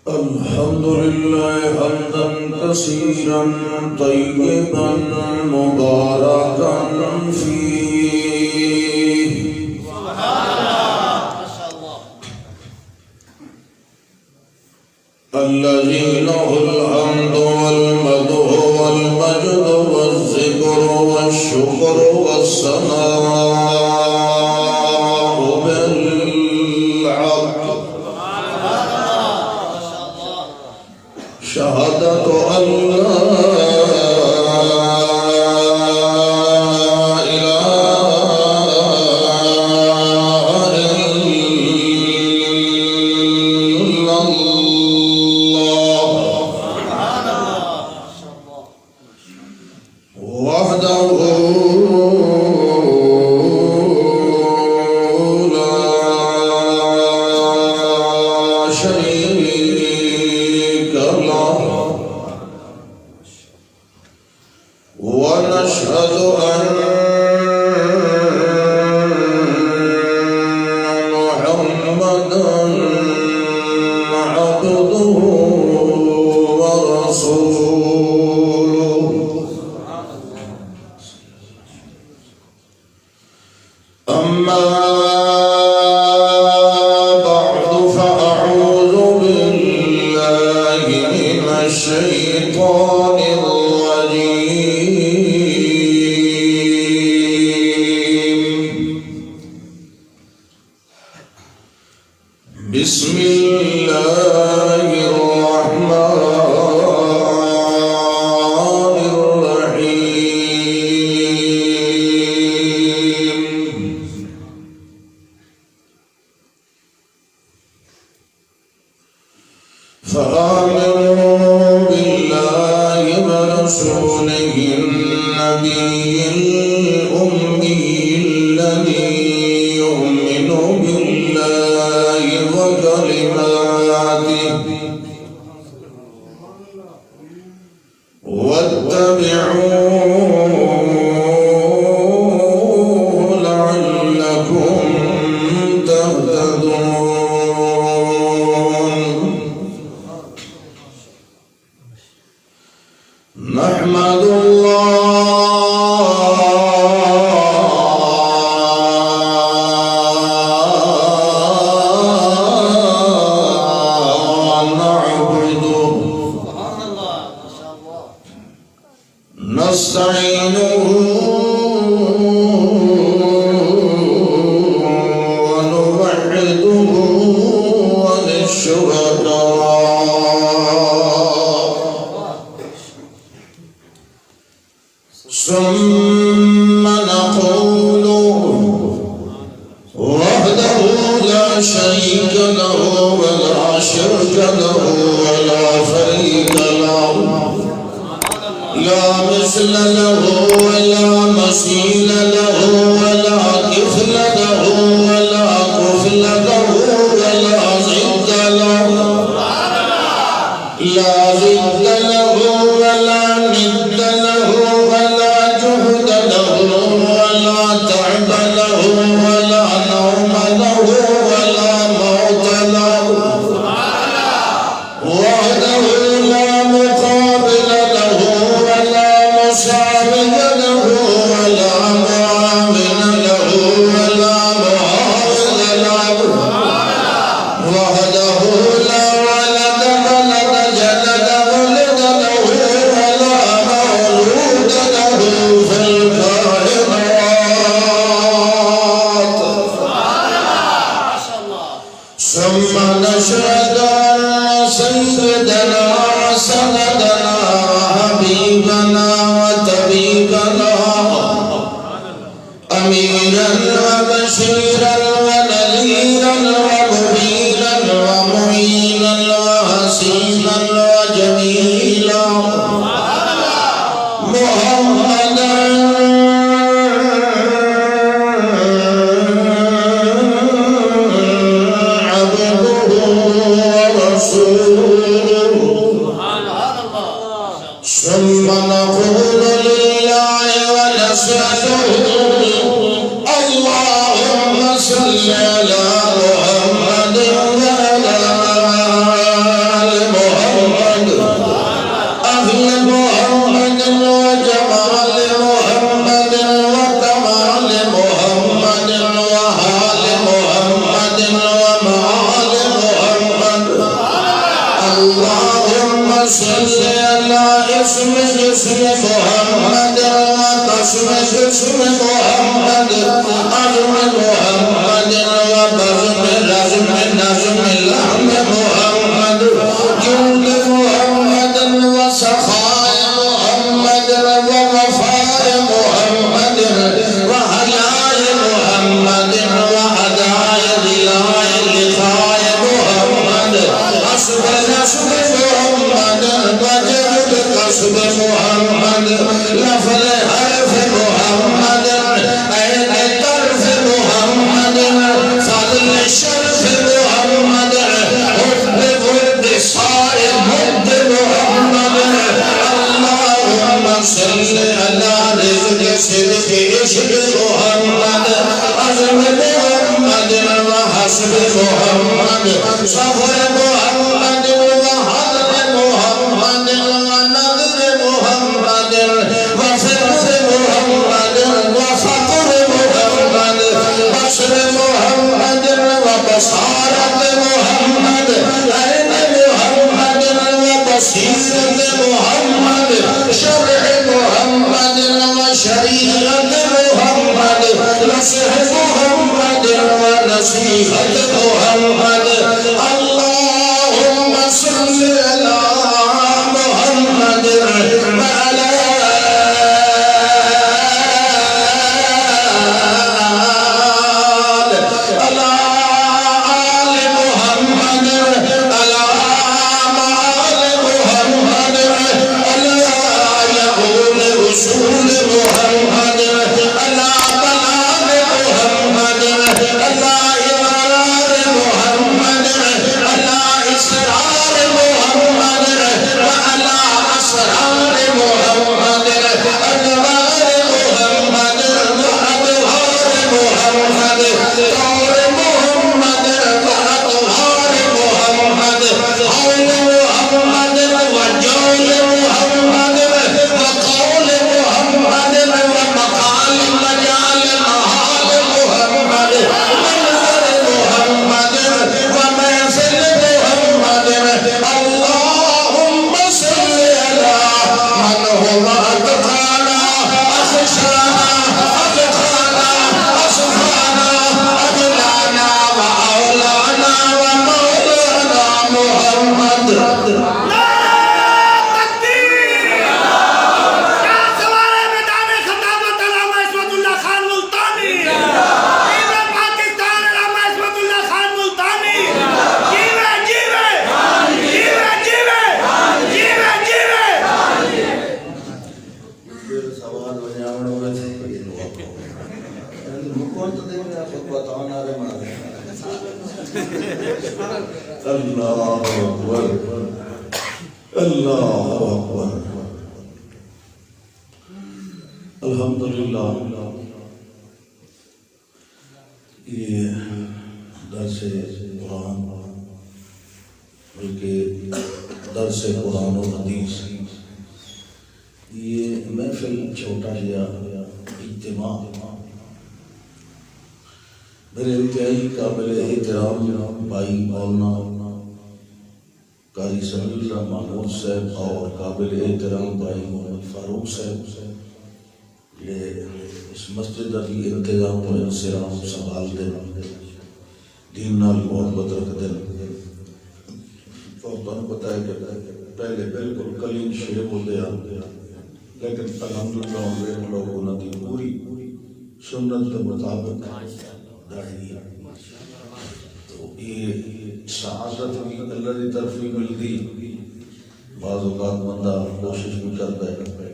الحمد لله حمدا كثيرا طيبا مباركا فيه الذي له الحمد والمدح والمجد والذكر والشكر والثناء بالحق شهادة أن لا ونشهد أن محمدًا عبده ورسوله أما بعد فأعوذ بالله من الشيطان بسم الله الرحمن الرحيم فآمنوا بالله ورسوله النبي الأمي الذي يؤمن بالله وكلماته واتبعوه لعلكم تهتدون نحمد نستعينه ونوحده ونشهده ثم نقول وحده لا شريك له ولا شرك له ولا فريق له لا مثل له ولا مثيل له ولا كفل له ولا كفل له ولا ضد له لا ضد له ولا ند له ولا جهد له ولا تعب له ولا نوم له ولا موت له وحده لا مقابل له ولا مساوي له ولا معاون له ولا معاون له وحده لا ولد ولد جلد ولد له ولا مولود له في الكائنات ثم نشهد أن سيدنا وسندنا حبيبنا وطبيبنا أميرا وبشيرا ونذيرا ومبينا ومعينا وحسينا وجميلا محمدا عبده ورسوله ثم نقول لله ونسأله اللهم صل على محمد وعلى آله اللهم صل على اسم جسم محمد وقسم جسم محمد عظم محمد وبزم لزم نظم لحم محمد جود محمد وسخاء محمد ووفاء محمد وحياء محمد وهدايا ضياء لقاء محمد حسب نسب محمد وجد قصب محمد لفظ حرف محمد عين طرف محمد فضل شرف محمد حب ود صائم مد محمد اللهم صل على رزق صدق عشق محمد عظم محمد وحسب محمد صبر محمد وحضر محمد ونذر محمد وفقر محمد وفقر محمد بصر محمد وبصارة محمد عين محمد وبصيرة محمد شرع محمد وشريعة محمد نصح محمد ونصيحة محمد اللهم صل على محمد وعلى آل محمد على آل محمد على يقول رسول محمد على بلاد محمد على إمرار محمد على إسرار محمد وعلى أسرار محمد أنوار محمد وأبهار محمد طور محمد وأطهار محمد حول محمد وجول محمد وقول محمد ومقال مجال محال محمد منظر محمد ومنزل محمد اللهم صل على من هو أتقانا أخشانا أتقانا أصفانا أجلانا وأولانا ومولانا محمد اللہ اکبر اللہ اکبر الحمدللہ یہ درس قرآن بلکہ درس قرآن و حدیث یہ محفل چھوٹا یا اجتماع میرے انتہائی قابل احترام بھائی مولانا قاری سمیع اللہ محمود صاحب اور قابل احترام بھائی محمد فاروق صاحب یہ اس مسجد کی انتظام و انصرام سنبھال دیں دین نال محبت رکھ دیں اور تمہیں پتہ ہے کہ پہلے بالکل کلین شیب ہوتے ہیں لیکن الحمدللہ ہم لوگوں نے دی پوری سنت کے مطابق داڑھی تو یہ سعادت بھی اللہ کی طرف بھی ملتی بعض اوقات بندہ کوشش بھی کرتا ہے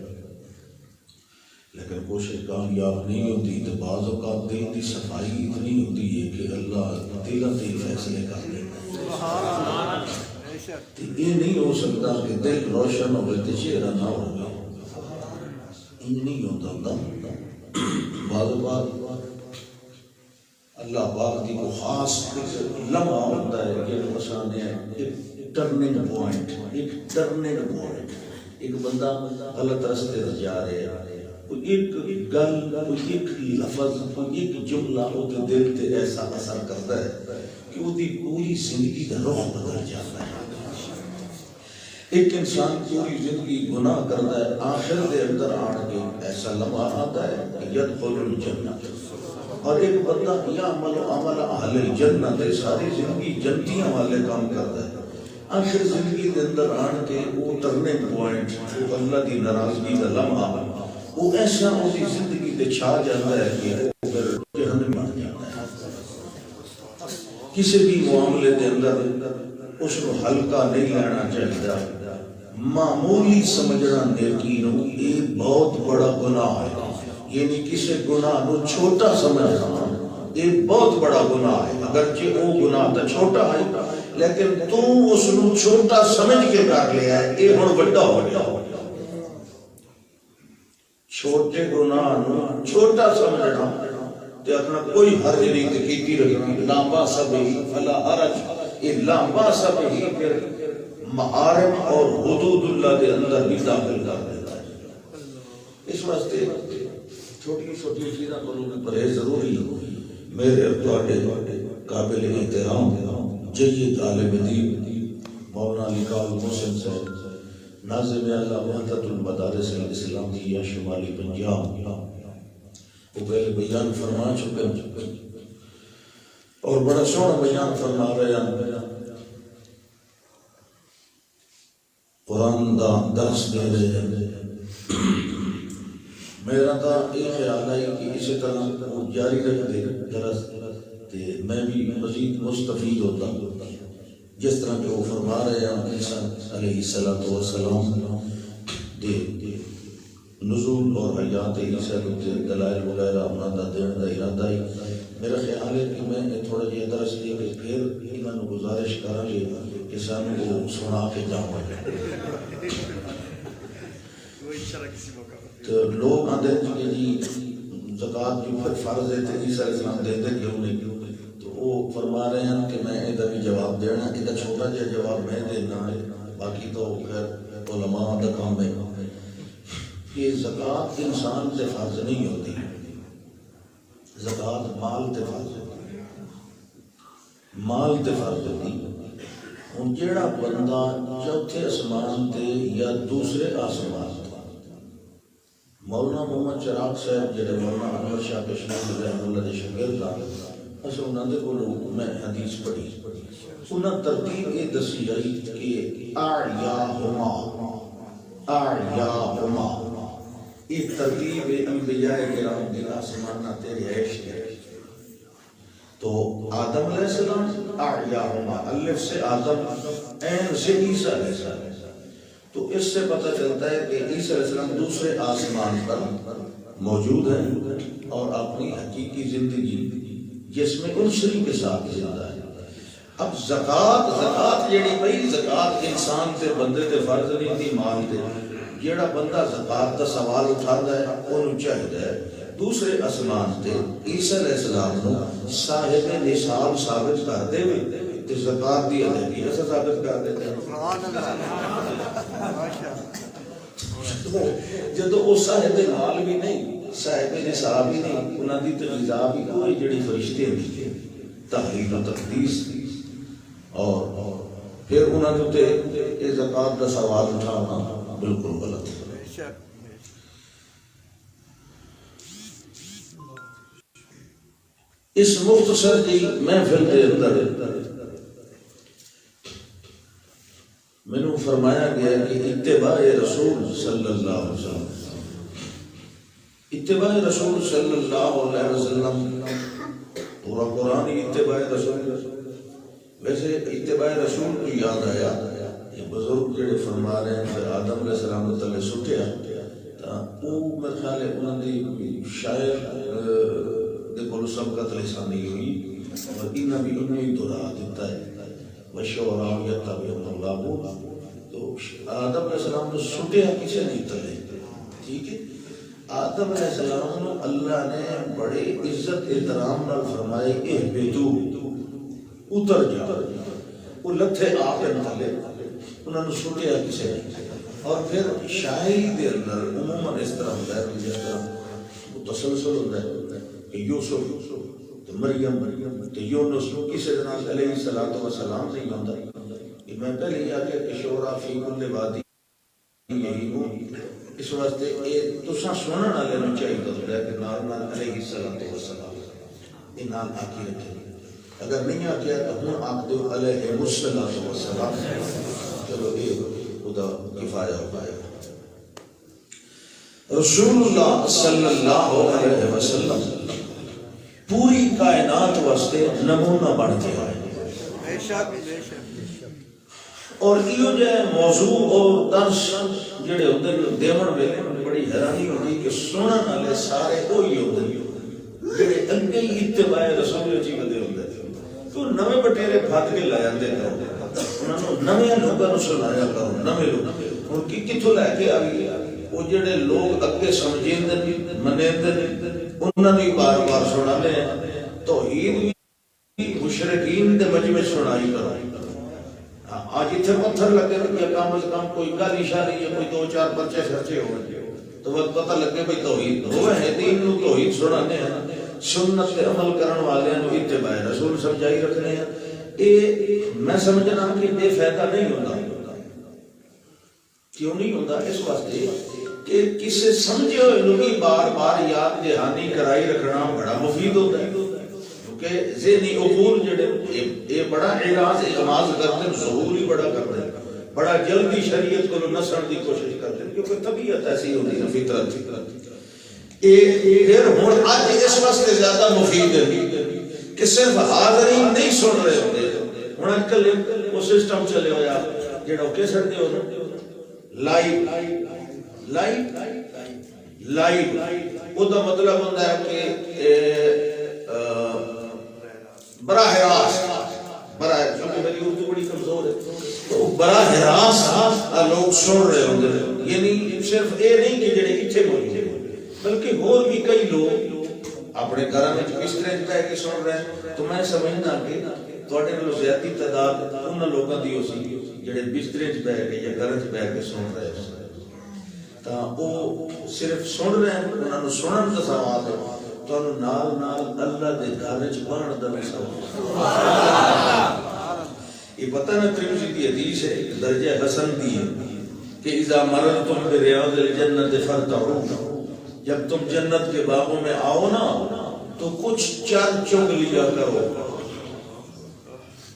لیکن کوشش کامیاب نہیں ہوتی تو بعض اوقات دل کی صفائی اتنی ہوتی ہے کہ اللہ دلوں سے فیصلے کر دیتا ہے یہ نہیں ہو سکتا کہ دل روشن ہوئے تو چہرہ نہ ہو نہیں ہوتا بعض اوقات اللہ پاک کی کو خاص لمحہ ہوتا ہے کہ مثلاً ایک ٹرننگ پوائنٹ ایک بندہ غلط راستے سے جا رہے ہیں کوئی ایک گل کوئی ایک لفظ کوئی ایک جملہ وہ دل تے ایسا اثر کرتا ہے کہ وہ دی پوری زندگی کا رخ بدل جاتا ہے ایک انسان پوری زندگی گناہ کرتا ہے، آخر دے اندر آن کے ایسا لمحہ آتا ہے کہ یدخل الجنت، اور ایک بندہ یعمل عمل اہل الجنت، ساری زندگی جنتیاں والے کام کرتا ہے، آخر زندگی دے اندر آن کے وہ ٹرننگ پوائنٹ، وہ اللہ کی ناراضگی کا لمحہ، وہ ایسا اس کی زندگی تے چھا جاتا ہے کہ وہ پھر جہنم بن جاتا ہے۔ کسی بھی معاملے دے اندر اس کو ہلکا نہیں لینا چاہیے، معمولی سمجھنا نیکی نو یہ بہت بڑا گناہ ہے، یعنی کسی گناہ نو چھوٹا سمجھنا یہ بہت بڑا گناہ ہے، اگرچہ وہ گناہ تو چھوٹا ہے لیکن تو اس نو چھوٹا سمجھ کے کر لیا ہے، یہ ہن بڑا ہو گیا۔ چھوٹے گناہ نو چھوٹا سمجھنا تے اپنا کوئی حرج نہیں تے کیتی رہی، لا باس بہ فلا حرج، یہ لا باس بہ پھر محارم اور حدود اللہ کے اندر بھی داخل کر دیتا ہے۔ اس واسطے چھوٹی چھوٹی چیزاں کو پرہیز ضروری ہے۔ میرے قابل احترام جید عالم دین مولانا لقاء المحسن صاحب ناظم اعلیٰ وحدت المدارس الاسلامیہ شمالی پنجاب، وہ پہلے بیان فرما چکے اور بڑا سونا بیان فرما رہے ہیں، قرآن دا درس دے رہے ہیں۔ میرا تو یہ خیال ہے کہ اسی طرح وہ جاری رکھ دے درس، میں بھی مزید مستفید ہوتا جس طرح کہ وہ فرما رہے ہیں عیسیٰ علیہ السلام دے نزول اور حیات عیسیٰ کے دلائل وغیرہ انہوں کا دین کا ارادہ ہی۔ میرا خیال ہے کہ میں تھوڑا جہا درس دے کے پھر انہوں نے گزارش کرا گے کہ سانوں کو سنا کے جاؤں تو لوگ آتے ہیں کہ جی زکوٰۃ جو فرض ہے تو عیسیٰ علیہ السلام دیتے کیوں نہیں، تو وہ فرما رہے ہیں کہ میں ادھر بھی جواب دینا، ادھر چھوٹا جہا جواب میں دینا ہے، باقی تو خیر علماء کا کام ہے کہ زکوٰۃ انسان سے فرض نہیں ہوتی، زکوٰۃ مال تے فرض ہوتی، مال تے فرض ہوتی۔ ہوں جیڑا بندہ چوتھے آسمان تے یا دوسرے آسمان تے، مولانا محمد چراغ صاحب جڑے مولانا انور شاہ کشمیری رحمۃ اللہ دے شاگرد ہیں، اصل انہوں دے کولوں میں حدیث پڑھی، انہاں ترتیب یہ دسی گئی کہ اعیاہما، اعیاہما یہ ترتیب انبیاء کرام کے آسمانہ تے رہائش ہے۔ تو آدم علیہ السلام اعیاہما، الف سے آدم، عین سے عیسیٰ علیہ السلام، تو اس سے پتہ چلتا ہے کہ عیسیٰ علیہ السلام دوسرے آسمان پر موجود ہیں اور اپنی حقیقی زندگی جس میں انسری کے ساتھ زندہ ہے۔ اب زکوٰۃ جیڑی بھئی زکوٰۃ انسان تے بندے تے فرض نہیں تھی، مال تے جیڑا بندہ زکوٰۃ کا سوال اٹھاتا ہے انہوں چاہیے دوسرے آسمان تے عیسیٰ علیہ السلام نو صاحب نصاب ثابت کر دے تے زکوٰۃ دی ادائیگی ایسا ثابت کر دیتے ہیں۔ جدو وہ صاحب مال بھی نہیں، صاحب نصاب بھی نہیں، انہاں دی تغذیہ بھی کوئی جڑی فرشتے دی تحلیل و تقدیس دی، اور پھر انہاں دے تے زکوٰۃ کا سوال اٹھانا بالکل غلط ہے۔ اس مختصر جی محفل کے اندر میں نے فرمایا گیا کہ اتباع رسول صلی اللہ علیہ وسلم، اتباع رسول صلی اللہ علیہ وسلم، پورا قرآن ہی اتباع رسول۔ ویسے اتباع رسول کو یاد آیا، یہ بزرگ جڑے فرما رہے ہیں کہ آدم علیہ السلام تعالی سٹیا، وہ میرے خیال ہے انہوں نے شاعر دے کول سبقت لسانی ہوئی اور انہوں بھی انہوں ہی دہرا دیتا ہے وشعراء یتبعون الغاوون۔ تو آدم علیہ السلام نے سٹیا کسے نہیں تلے، ٹھیک ہے؟ آدم علیہ السلام نے اللہ نے بڑے عزت احترام نال فرمائے اہبطوا، اتر جا، وہ لتھے آپ تلے، انہوں نے سٹیا کسے نہیں۔ اور پھر شاعری دے اندر عموماً اس طرح ہوتا ہے کہ جس طرح تسلسل ہوتا ہے کہ یوسف تو مریم تو یونس کسی جناب علیہ السلام نہیں ہوتا، میں پہلے ہی آگے شورا فی کل وادی یہی ہوں اس واسطے تساں سنن والے نوں چاہیے کہ نال نال علیہ الصلوۃ والسلام یہ نال آکی رکھے اگر نہیں آکیا تو ہوں آپ دو علیہ الصلوۃ والسلام چلو یہ خدا کفایہ ہو پائے رسول اللہ صلی اللہ علیہ وسلم پوری کائنات واسطے نمونہ بن کے آئے اور یہ جو موضوع اور درس جڑے ہوندے دیون ویلے بڑی حیرانی ہوتی کہ سنن والے سارے وہی ہوندے جڑے اگے ہی اتباع رسول جی ودے ہوندے تو نویں بٹیرے پھت کے لے آندے انہاں نوں نویں لوکاں نوں سنایا کرو نویں لوگ ہن کی کتھوں لے کے آ گئی وہ جڑے لوگ اگے سمجھیندے منیندے انہاں نوں بار بار سنانے توحید مشرکین دے مجمع سنائی کرو آج اتنے پتھر لگے یا کم از کم کوئی گل اشاری یا کوئی دو چار پرچے خرچے ہو تو وقت پتہ لگے بھئی توحید ہوئے ہیں دین نو توحید سنانے ہیں سنت کے عمل کرن والے ہیں اتباع رسول سمجھائی رکھنے ہیں میں سمجھنا کہ بے فائدہ نہیں ہوتا کیوں نہیں ہوتا اس واسطے کہ کسے سمجھے ہوئے لوگی بار بار یاد دہانی کرائی رکھنا بڑا مفید ہوتا ہے کہ ذہنی عقول جڑے یہ بڑا اعراض اغماز کرتے ہیں ظہور ہی بڑا کرتے ہیں بڑا جلدی شریعت کو نسل دی کوشش کرتے ہیں کیونکہ طبیعت ایسی ہوتی ہے فطرت پھر ہوں آج اس واسطے زیادہ مفید ہے کہ صرف حاضرین نہیں سن رہے ہوتے ہوں آج کل وہ سسٹم چلے ہویا جڑا کہہ سکتے ہو لائیو وہ دا مطلب ہوتا ہے کہ براہ راست کیونکہ میری اردو بڑی کمزور ہے تو براہ راست لوگ سن رہے ہوں گے یعنی صرف یہ نہیں کہ جڑے اتنے موجود ہیں بلکہ اور بھی کئی لوگ اپنے گھر میں کس طرح بیٹھ کے سن رہے ہیں تو میں سمجھنا کہ تھوڑے نال زیادہ تعداد ان لوگوں کی ہو سی جڑے بسترے چ بیٹھ کے یا گھر چ بیٹھ کے سن رہے ہیں تو وہ صرف سن رہے ہیں انہوں نے سنن کا ثواب ہے تو نال نال اللہ دے گھر چ بہن دا بھی ثواب یہ پتہ نہ ترمذی دی حدیث ہے درجہ حسن دی ہے کہ اذا مررتم بریاض الجنت فرتعوا جب تم جنت کے باغوں میں آؤ نا تو کچھ چار چگ لیا کرو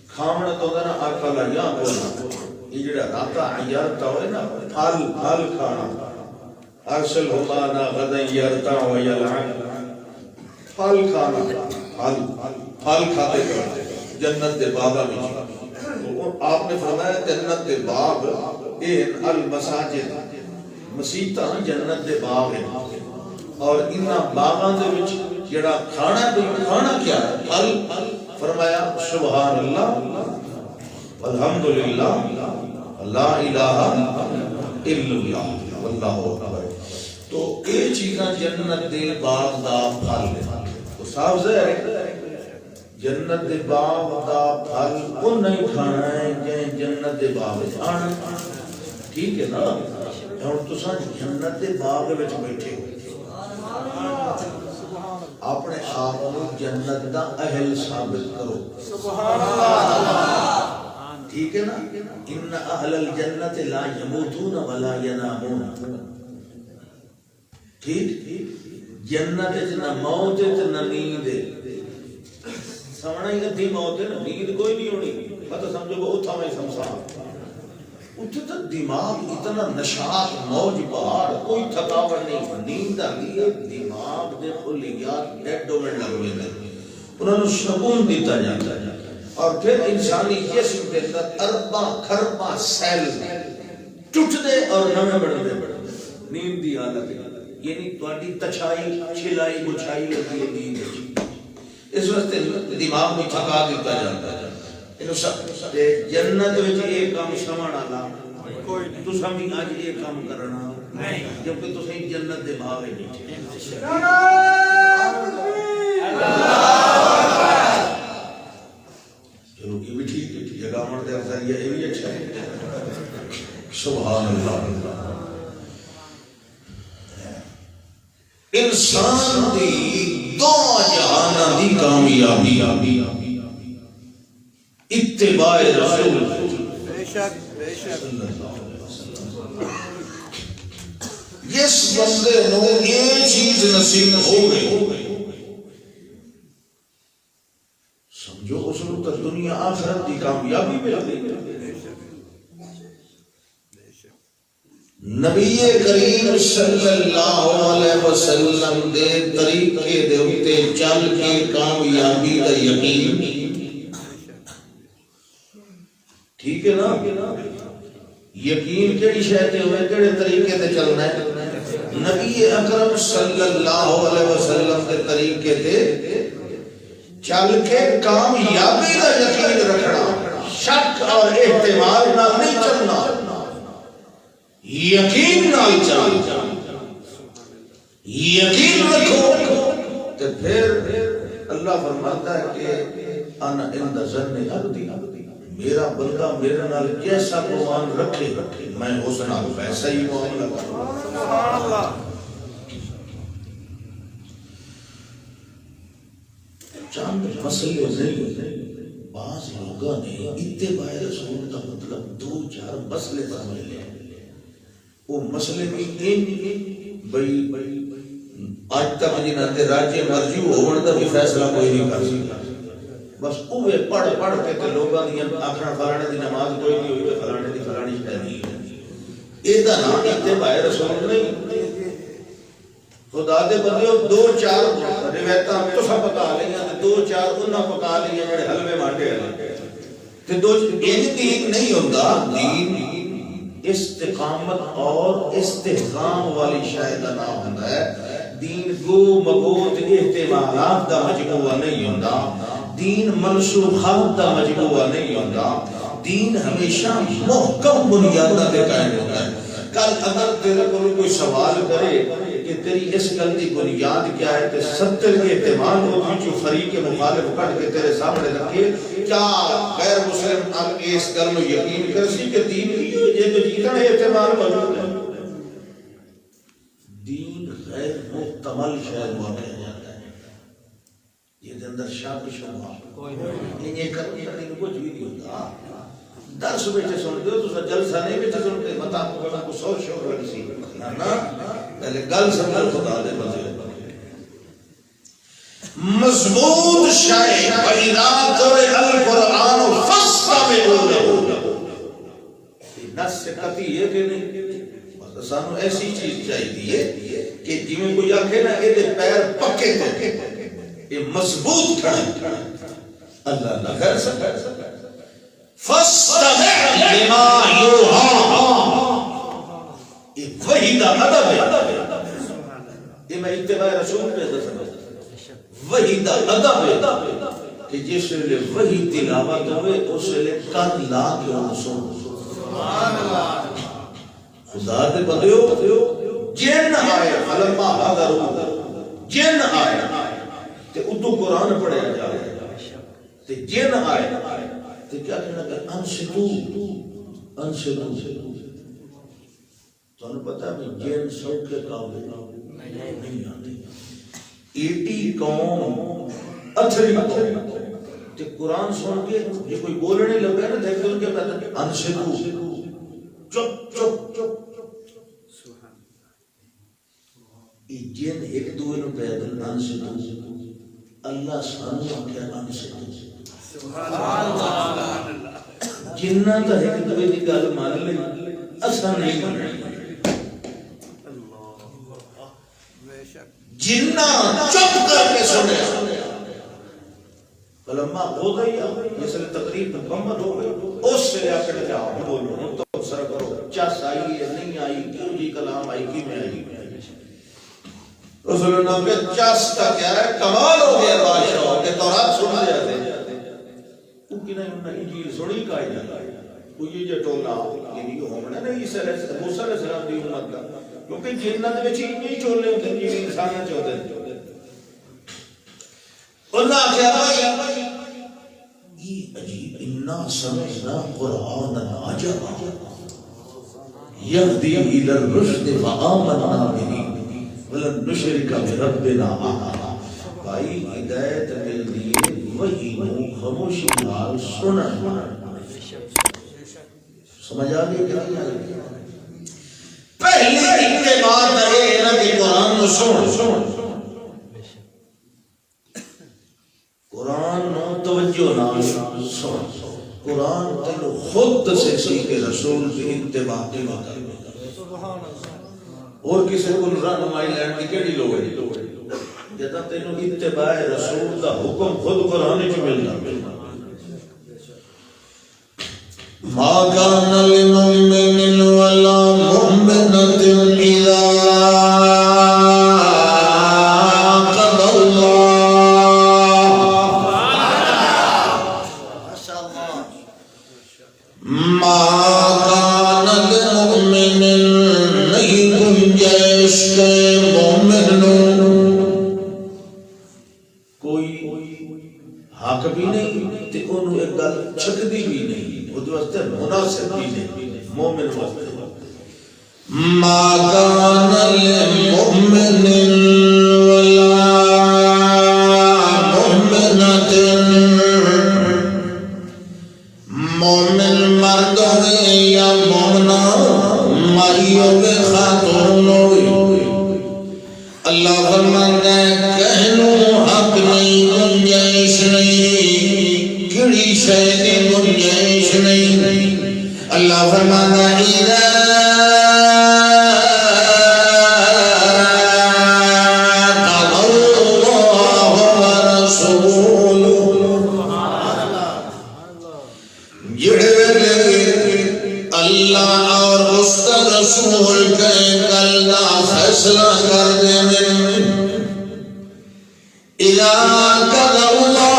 کھاونا تو ہوتا نا آکالا یا بولنا یہ جڑا راتا عیارتا ہوئے نا پھل کھانا ارسل ہمانا غدن یارتا و یلعن پھل کھانا پھل کھاتے کرتے جنت دے باغا میں آپ نے فرمایا جنت دے باغ این المساجد مسیطہ جنت دے باغ ہیں اور انہا باغان دے وچ جڑا کھانا کیا ہے پھل فرمایا سبحان اللہ والحمدللہ لا الہ الا اللہ واللہ اکبر تو یہ چیزاں جنت دے باغ دا پھل ہے تو صاحب ظاہر ہے جنت دے باغ دا پھل وہ نہیں کھانا ہے جنت دے باغ آنا ٹھیک ہے نا اور تساں جنت دے باغ وچ بیٹھے ہو اپنے آپ کو جنت دا اہل ثابت کرو ٹھیک ہے نا ان اہل الجنت لا یموتون ولا ینامون ٹھیک جنت نہ موت نہ نیند سمجھنا ہی ادھی موت ہے نا نیند کوئی نہیں ہونی پتہ سمجھو وہ اتھا میں سمسان اتھے تو دماغ اتنا نشاط موج بہار کوئی تھکاوٹ نہیں نیند آگئی ہے دماغ دے خلیات ڈیڈو میں لگوے میں انہوں نے سکون دیتا جاتا ہے اور پھر انسانی جسم کے اندر اربا کھربا سیل ٹوٹ دے اور نمے بڑھ دے نیند دی حالت ہے یعنی تواڈی تچھائی چھلائی بچھائی ہوتی ہے نیند اس وقت دماغ میں تھکا دیتا جاتا ہے جنت وچ یہ کام سمجھنا لا تساں بھی اج یہ کام کرنا جبکہ تساں جنت دے باغ وچ چلو یہ بھی ٹھیک ہے جگہ من دے ذریعہ یہ بھی اچھا ہے سبحان اللہ انسان دی دو جہاناں دی کامیابی اتباع رسول شک بے شک جس بندے نو یہ چیز نصیب ہو گئی سمجھو اس کو تو دنیا آخرت کی کامیابی مل گئی. نبی کریم صلی اللہ علیہ وسلم دے طریقے دے اتے چل کے کامیابی دا یقین. ٹھیک ہے نا؟ یقین کیڑی شے تے ہوئے کیڑے طریقے تے چلنا ہے؟ نبی اکرم صلی اللہ علیہ وسلم دے طریقے تے چل کے کامیابی دا یقین رکھنا، شک اور احتمال نہ نہیں چلنا، یقین نال چلنا. یقین رکھو تو پھر اللہ فرماتا ہے کہ انا عند ظن عبدی، میرا بندہ میرے نال کیسا گمان رکھے میں اس نال ویسا ہی معاملہ کروں. چند مسئلے نہیں، بعض لوگوں نے اتباع رسول کا مطلب دو چار مسئلے سمجھ لے. وہ مسئلے بھی بھئی آج تک جنہاں تے راجے مرجی ہون دا بھی فیصلہ کوئی نہیں کر سکتا. بس اوے پڑھ پڑھ کے تے لوگاں دی آکھنا فلانے دی نماز کوئی نہیں ہوئی تے فلانے دی فلانی شے نہیں ہے. اے دا نام اتباع رسول نہیں. خدا دے بندیو دو چار روایتاں تساں پکا لیاں تے دو چار انہاں پکا لیاں جڑے حلوے مانڈے والے تے دو ایک دین نہیں ہوندا. دین استقامت اور استحکام والی شے دا نام ہوندا ہے. دین گو مگوت احتمالات دا مجموعہ نہیں ہوندا. دین منسوخات دا مجموعہ نہیں ہوندا. دین ہمیشہ محکم بنیاداں تے قائم ہوتا ہے. کل اگر تیرے کو کوئی سوال کرے کہ تیری اس گل کی بنیاد کیا ہے تو 70 کے احتمال ہو جو فریق مخالف کٹ کے تیرے سامنے رکھے، کیا غیر مسلم آپ کے اس گل میں یقین کر سی کہ دین یہ تو جیتنا ہے احتمال موجود ہے. دین غیر محتمل شاید واقع جاتا ہے. یہ اندر شاک شبہ یہ کرنے کا کچھ بھی نہیں ہوتا. درس بیٹھے سنتے ہو تو جلسہ نہیں بیٹھے سنتے متا کو سو شوق رکھی نا پہلے گل سمجھ خدا دے بندے. مضبوط شے وَإِذَا قُرِئَ الْقُرْآنُ فَاسْتَمِعُوا لَهُ. نص سے قطعی ہے کہ نہیں؟ سانو ایسی چیز چاہیے کہ جی میں کوئی آکھے نا یہ پیر پکے تھے یہ مضبوط کھڑے. اللہ اللہ خیر سکتا فَاسْتَمِعْ لِمَا يُوحَىٰ. یہ وحی دا ادب ہے. یہ میں اتباع رسول پہ دسنا وحی دا ادب ہے کہ جس لئے وحی تلاوت ہوئے اس لئے کن لا کے ان سن. خدا دے بندیو جن آئے فلما حضروا جن آئے تے اتو قرآن پڑھے جا رہے تے جن آئے تے کیا کہنا کہ انشتو تو انہوں پتا ہے جن سب کے قابل نہیں آتی. ایٹی قوم اتھری قوم تے قرآن سن کے یہ کوئی بولنے لگا نا دیکھتے ان کے کہتا ہے انشتو چپ چپ چپ. یہ جن ایک دوئے نو پیدل انشتو اللہ سانو کیا انشتو جنہ تا ایک دوئے دی گل مان لے اساں نہیں ماننی. جنہ چپ کر کے سنے فلما ہو گئی اس لئے تقریب مکمل ہو گئی اس سے لیا کر جاؤ بولو تو سر کرو چس آئی ہے نہیں آئی کیوں جی کلام آئی کی میں آئی رسول اللہ کے چس کا کیا ہے کمال ہو گیا بادشاہ کہ تورات سن لیا تھے تو کی نہیں انہوں نے انجیل سنی کا ہی جاتا کوئی یہ ٹولا یعنی ہومنا نہیں موسیٰ علیہ السلام دی امت کا کیونکہ جنہ دے وچ نہیں چولے ہوندے جی انسان چوندے. اللہ کیا یہ عجیب انا سمعنا قرآنا عجبا یہدی الی الرشد فآمنا به ولن نشرک بربنا احدا. بھائی ہدایت ملتی ہے وہی خاموشی نال سنن سمجھ آ گئی کہ نہیں آ گئی؟ پہلی اتباع ہے نا کہ قرآن نو سن، قرآن نو توجہ نال سن، قرآن تینو خود دسے سی کہ رسول کی اتباع کیویں کرنی، اور کسی کو رہنمائی لین دی کیڑی لوڑ ہے؟ جدا تینو اتباع رسول دا حکم خود قرآن وچ ملنا۔ ما كان لمؤمن ولا مؤمنة إذا قضى الله ما كان لمؤمن نہیں گنجائش کے مومن کوئی حق بھی نہیں تے انہوں ایک گل چھکدی بھی نہیں، واسطے مناسب بھی نہیں مومن واسطے۔ ما كان لمؤمن ولا مؤمنة، مومن مرد ہوئے یا مومنہ ماری ہوئے خاتون ہوئے، اللہ فرماتا ہے کہنوں حق نہیں، گنجائش نہیں، کڑی شے دی گنجائش نہیں۔ اللہ فرماتا ہے اذا قضى اللہ ورسولہ، اللہ اور اس کا رسول کے کل دا فیصلہ کر دے میں، اذا قضى اللہ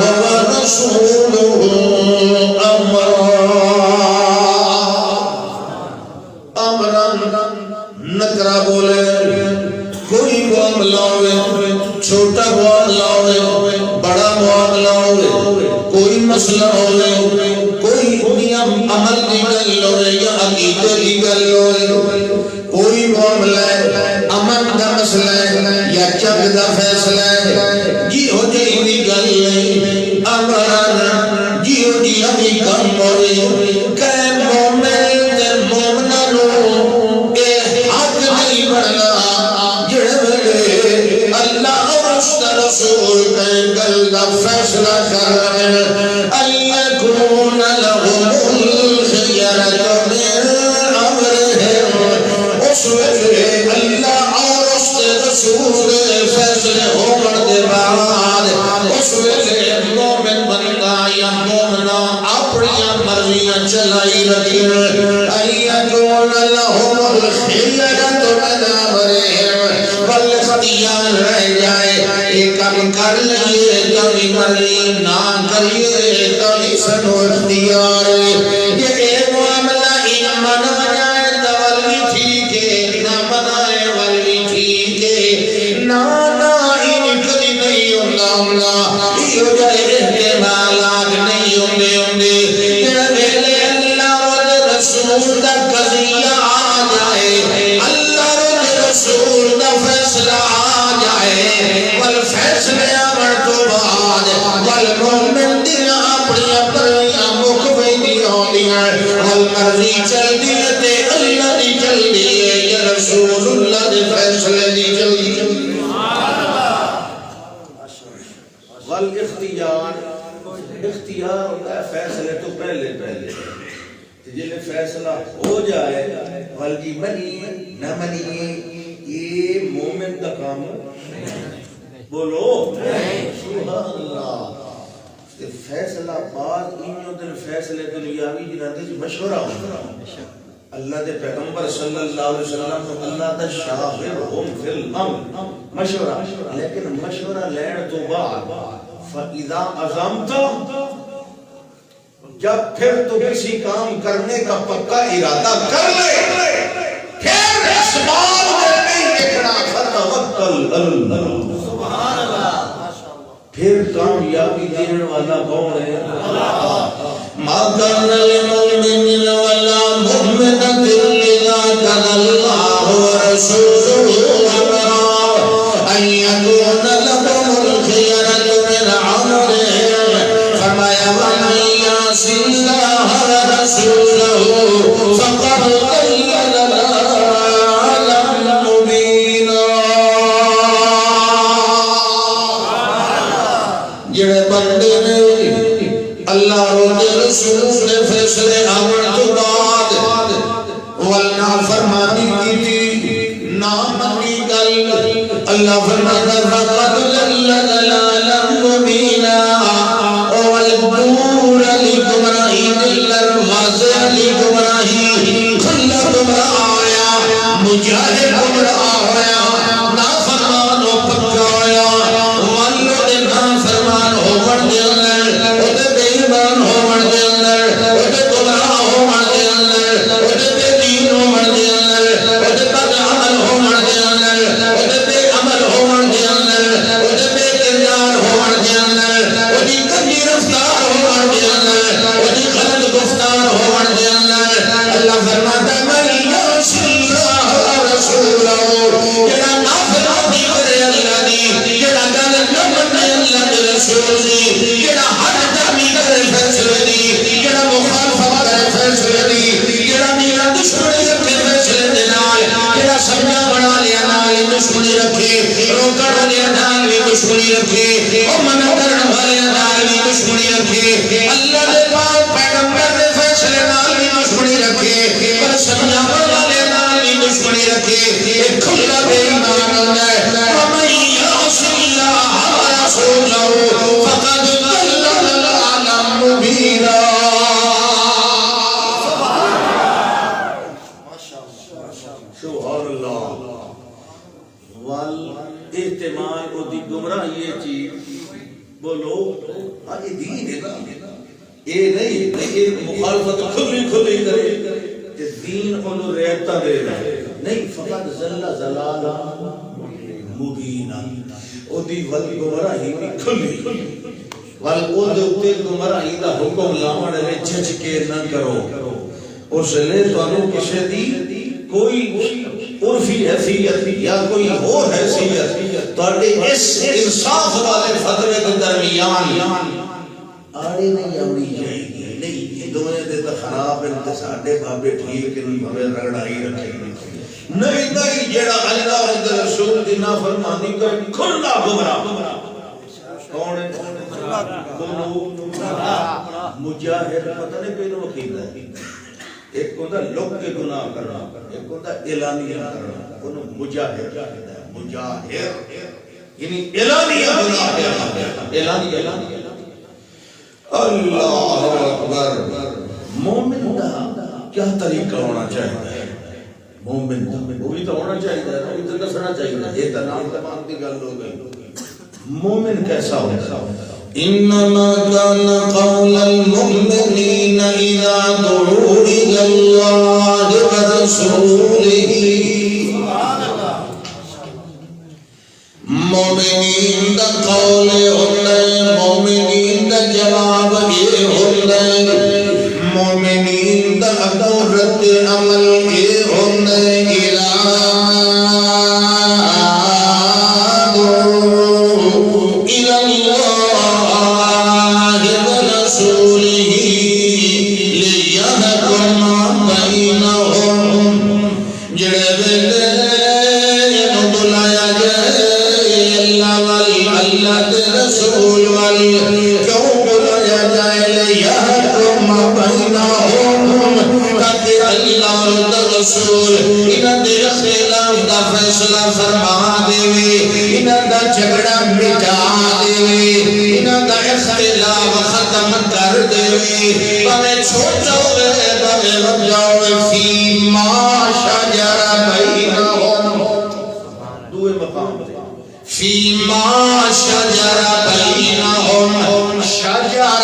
ورسولہ امرا نکرہ بولے، کوئی معاملہ ہوئے، چھوٹا معاملہ ہوئے، بڑا معاملہ ہوئے، کوئی مسئلہ ہوئے، کوئی نیم عمل دی گل ہوئے یا عقیدے دی گل ہوئے، کوئی معاملہ ہے، امن دا مسئلہ ہے یا جنگ دا فیصلہ ہے، جی ہو جی بھی گل نہیں، امران جی ہو جی ہمیں کم ہوئے، کہ مومن دے مومنہ نو اے حق نہیں بڑھنا جڑے اللہ اور اس کا رسول کے گل دا فیصلہ کر رہے ہیں، اَيَّكُونَ لَهُمُ الْخِيَرَةُ مِنْ أَمْرِهِمْ، اس وقت اللہ اور اس کے رسول فیصلے ہونے کے بعد اس وقت مومن بندہ یا مومنہ اپنی مرضیاں چلائی رکھی، اَيَّكُونَ لَهُمُ الْخِيَرَةُ مِنْ أَمْرِهِمْ، والاختیار رہ جائے، ایک کام کر لیے کبھی مرضی نہ کریے کبھی سنو اختیار، یہ ایک معاملہ ان منا جائے تو والوی ٹھیک ہے، نہ منائے والوی ٹھیک ہے، نہ ان کلی نہیں ہونا، یہ جائے احتمالات نہیں ہوندے، یہ ویلے اللہ اور رسول دا قضیہ آ جائے، اللہ اور رسول دا فیصلہ آ جائے، والفیصلے آمر تو بعد والمومن دیا اپنی اپنیاں مقبی دیا ہوندیاں، والمرضی چل دیئے تے اللہ دی چل دیئے، یا رسول اللہ دے فیصلے دی چل دیئے۔ والاختیار، اختیار ہوتا ہے فیصلے تو پہلے جنہیں فیصلہ ہو جائے، والجی منی نہ منی، یہ مومن کا کام بولو سبحان اللہ۔ فیصلہ بعد انہوں دن فیصلے دنیاوی جنہاں دے مشورہ ہوتا، اللہ دے پیغمبر صلی اللہ علیہ وسلم تو اللہ دا شاہرہم فی الامر مشورہ، لیکن مشورہ لین تو بعد فَإِذَا عَزَمْتَ، جب پھر تو کسی کام کرنے کا پکا ارادہ کر لے، پھر اس بات میں نہیں دیکھنا، فَتَوَكَّلْ عَلَى اللَّهِ، سبحان اللہ، پھر کامیابی دینے والا کون ہے؟ مَا كَانَ لِمُؤْمِنٍ وَلَا مُؤْمِنَةٍ إِذَا قَضَى اللَّهُ وَرَسُولُهُ أَمْرًا أَن يَكُونَ لَهُمُ الْخِيَرَةُ مِنْ أَمْرِهِمْ، فَمَن يَعْصِ اللَّهَ رسوله فقد ضل ضلالا مبينا. جڑے بندے نے اللہ اور رسول نے فیصلے آمن تو بعد والنا فرمانی کی تھی نام کی گل اللہ فرماتا فقد ضل ضلالا مبینا والبور لگمراہی دلر واضح لگمراہی کھلا گمراہ آیا مجاہد گمراہ آیا نافرمان ہو پکا آیا والد نافرمان ہو مر دے اندر ادھے بے ایمان ہو مر دے اندر ادھے گمراہ ہو مر دے اندر ادھے بے دین ہو مر دے اندر ادھے بد عمل ہو مر دے اندر ادھے بے عمل ہو مر دے اندر ادھے بے کردار ہو مر دے اندر ادھی کبھی رفتار ہو مر دے اندر ادھی غلط گفتار ہو مر دے اندر اللہ فرماتا ہے من یعص اللہ ورسولہ جڑا نافرمانی کرے اللہ دی جڑا گل نہ منے اللہ دے رسول دی جڑا حد درمی کرے فیصلے دی جڑا مخالفت کرے فیصلے دی جڑا میرا دشمنی رکھے فیصلے دے نال جڑا سمجھا بنا لیا نال دشمنی رکھے روکن والے نال بھی دشمنی رکھے او منع کرن والے نال بھی دشمنی رکھے اللہ دے پاک پیغمبر دے فیصلے نال بھی دشمنی رکھے پر سمجھا والے نال بھی دشمنی رکھے ایک کھلا بے ایمان ہے ومن یعص اللہ ورسولہ فقد ضل ضلالا مبینا. سبحان اللہ. والاحتمال کو دی گمراہ یہ چیز بولو یہ دین ہے نا یہ نہیں مخالفت کھلی کھلی کرے کہ دین انہوں رہتا دے نہیں فقط ضل ضلالا مبینا او دی ول گمراہی بھی کھلی ول او دے اوتے گمراہی دا حکم لاون لے جھجکے نہ کرو اس لئے تانوں کسے دی کوئی عرفی حیثیت یا کوئی اور حیثیت تواڈے اس انصاف والے فتوے کے درمیان آڑے نہیں آنی چاہیے نہیں دنیا دے تو خراب ہیں تے ساڈے بابے ٹھیک نہیں بھویں رگڑائی رکھے نہیں نہیں جڑا اللہ اور رسول دی نافرمانی کرے کھلا گمراہ کون ہے مجاہد پتہ نہیں کہیں وکیل ہے ایک ہوتا لوگ کے گناہ کرنا ایک ہوتا اعلانیہ کرنا انہوں مجاہد مجاہد یعنی اعلانیہ گناہ اعلانیہ اللہ اکبر. مومن دا کیا طریقہ ہونا چاہیے مومن وہ بھی تو ہونا چاہیے وہ بھی تو دسنا چاہیے یہ تو نام تمام کی گل ہو گئی. مومن کیسا ہوتا انما كان قول المؤمنين اذا دعوا الى الله ورسوله مومنین دا قول ہوتا ہے مومنین دا جواب یہ ہوتا ہے مومنین دا رد عمل یہ ہوتا ہے فیصلہ فرما دے انہاں دا جھگڑا مٹا دے انہاں دا اختلاف ختم کر دے بھاویں چھوٹا ہوئے بھاویں وڈا ہوئے فیما شجر بینہم دوے مقام فیما شجر بینہم شجرہ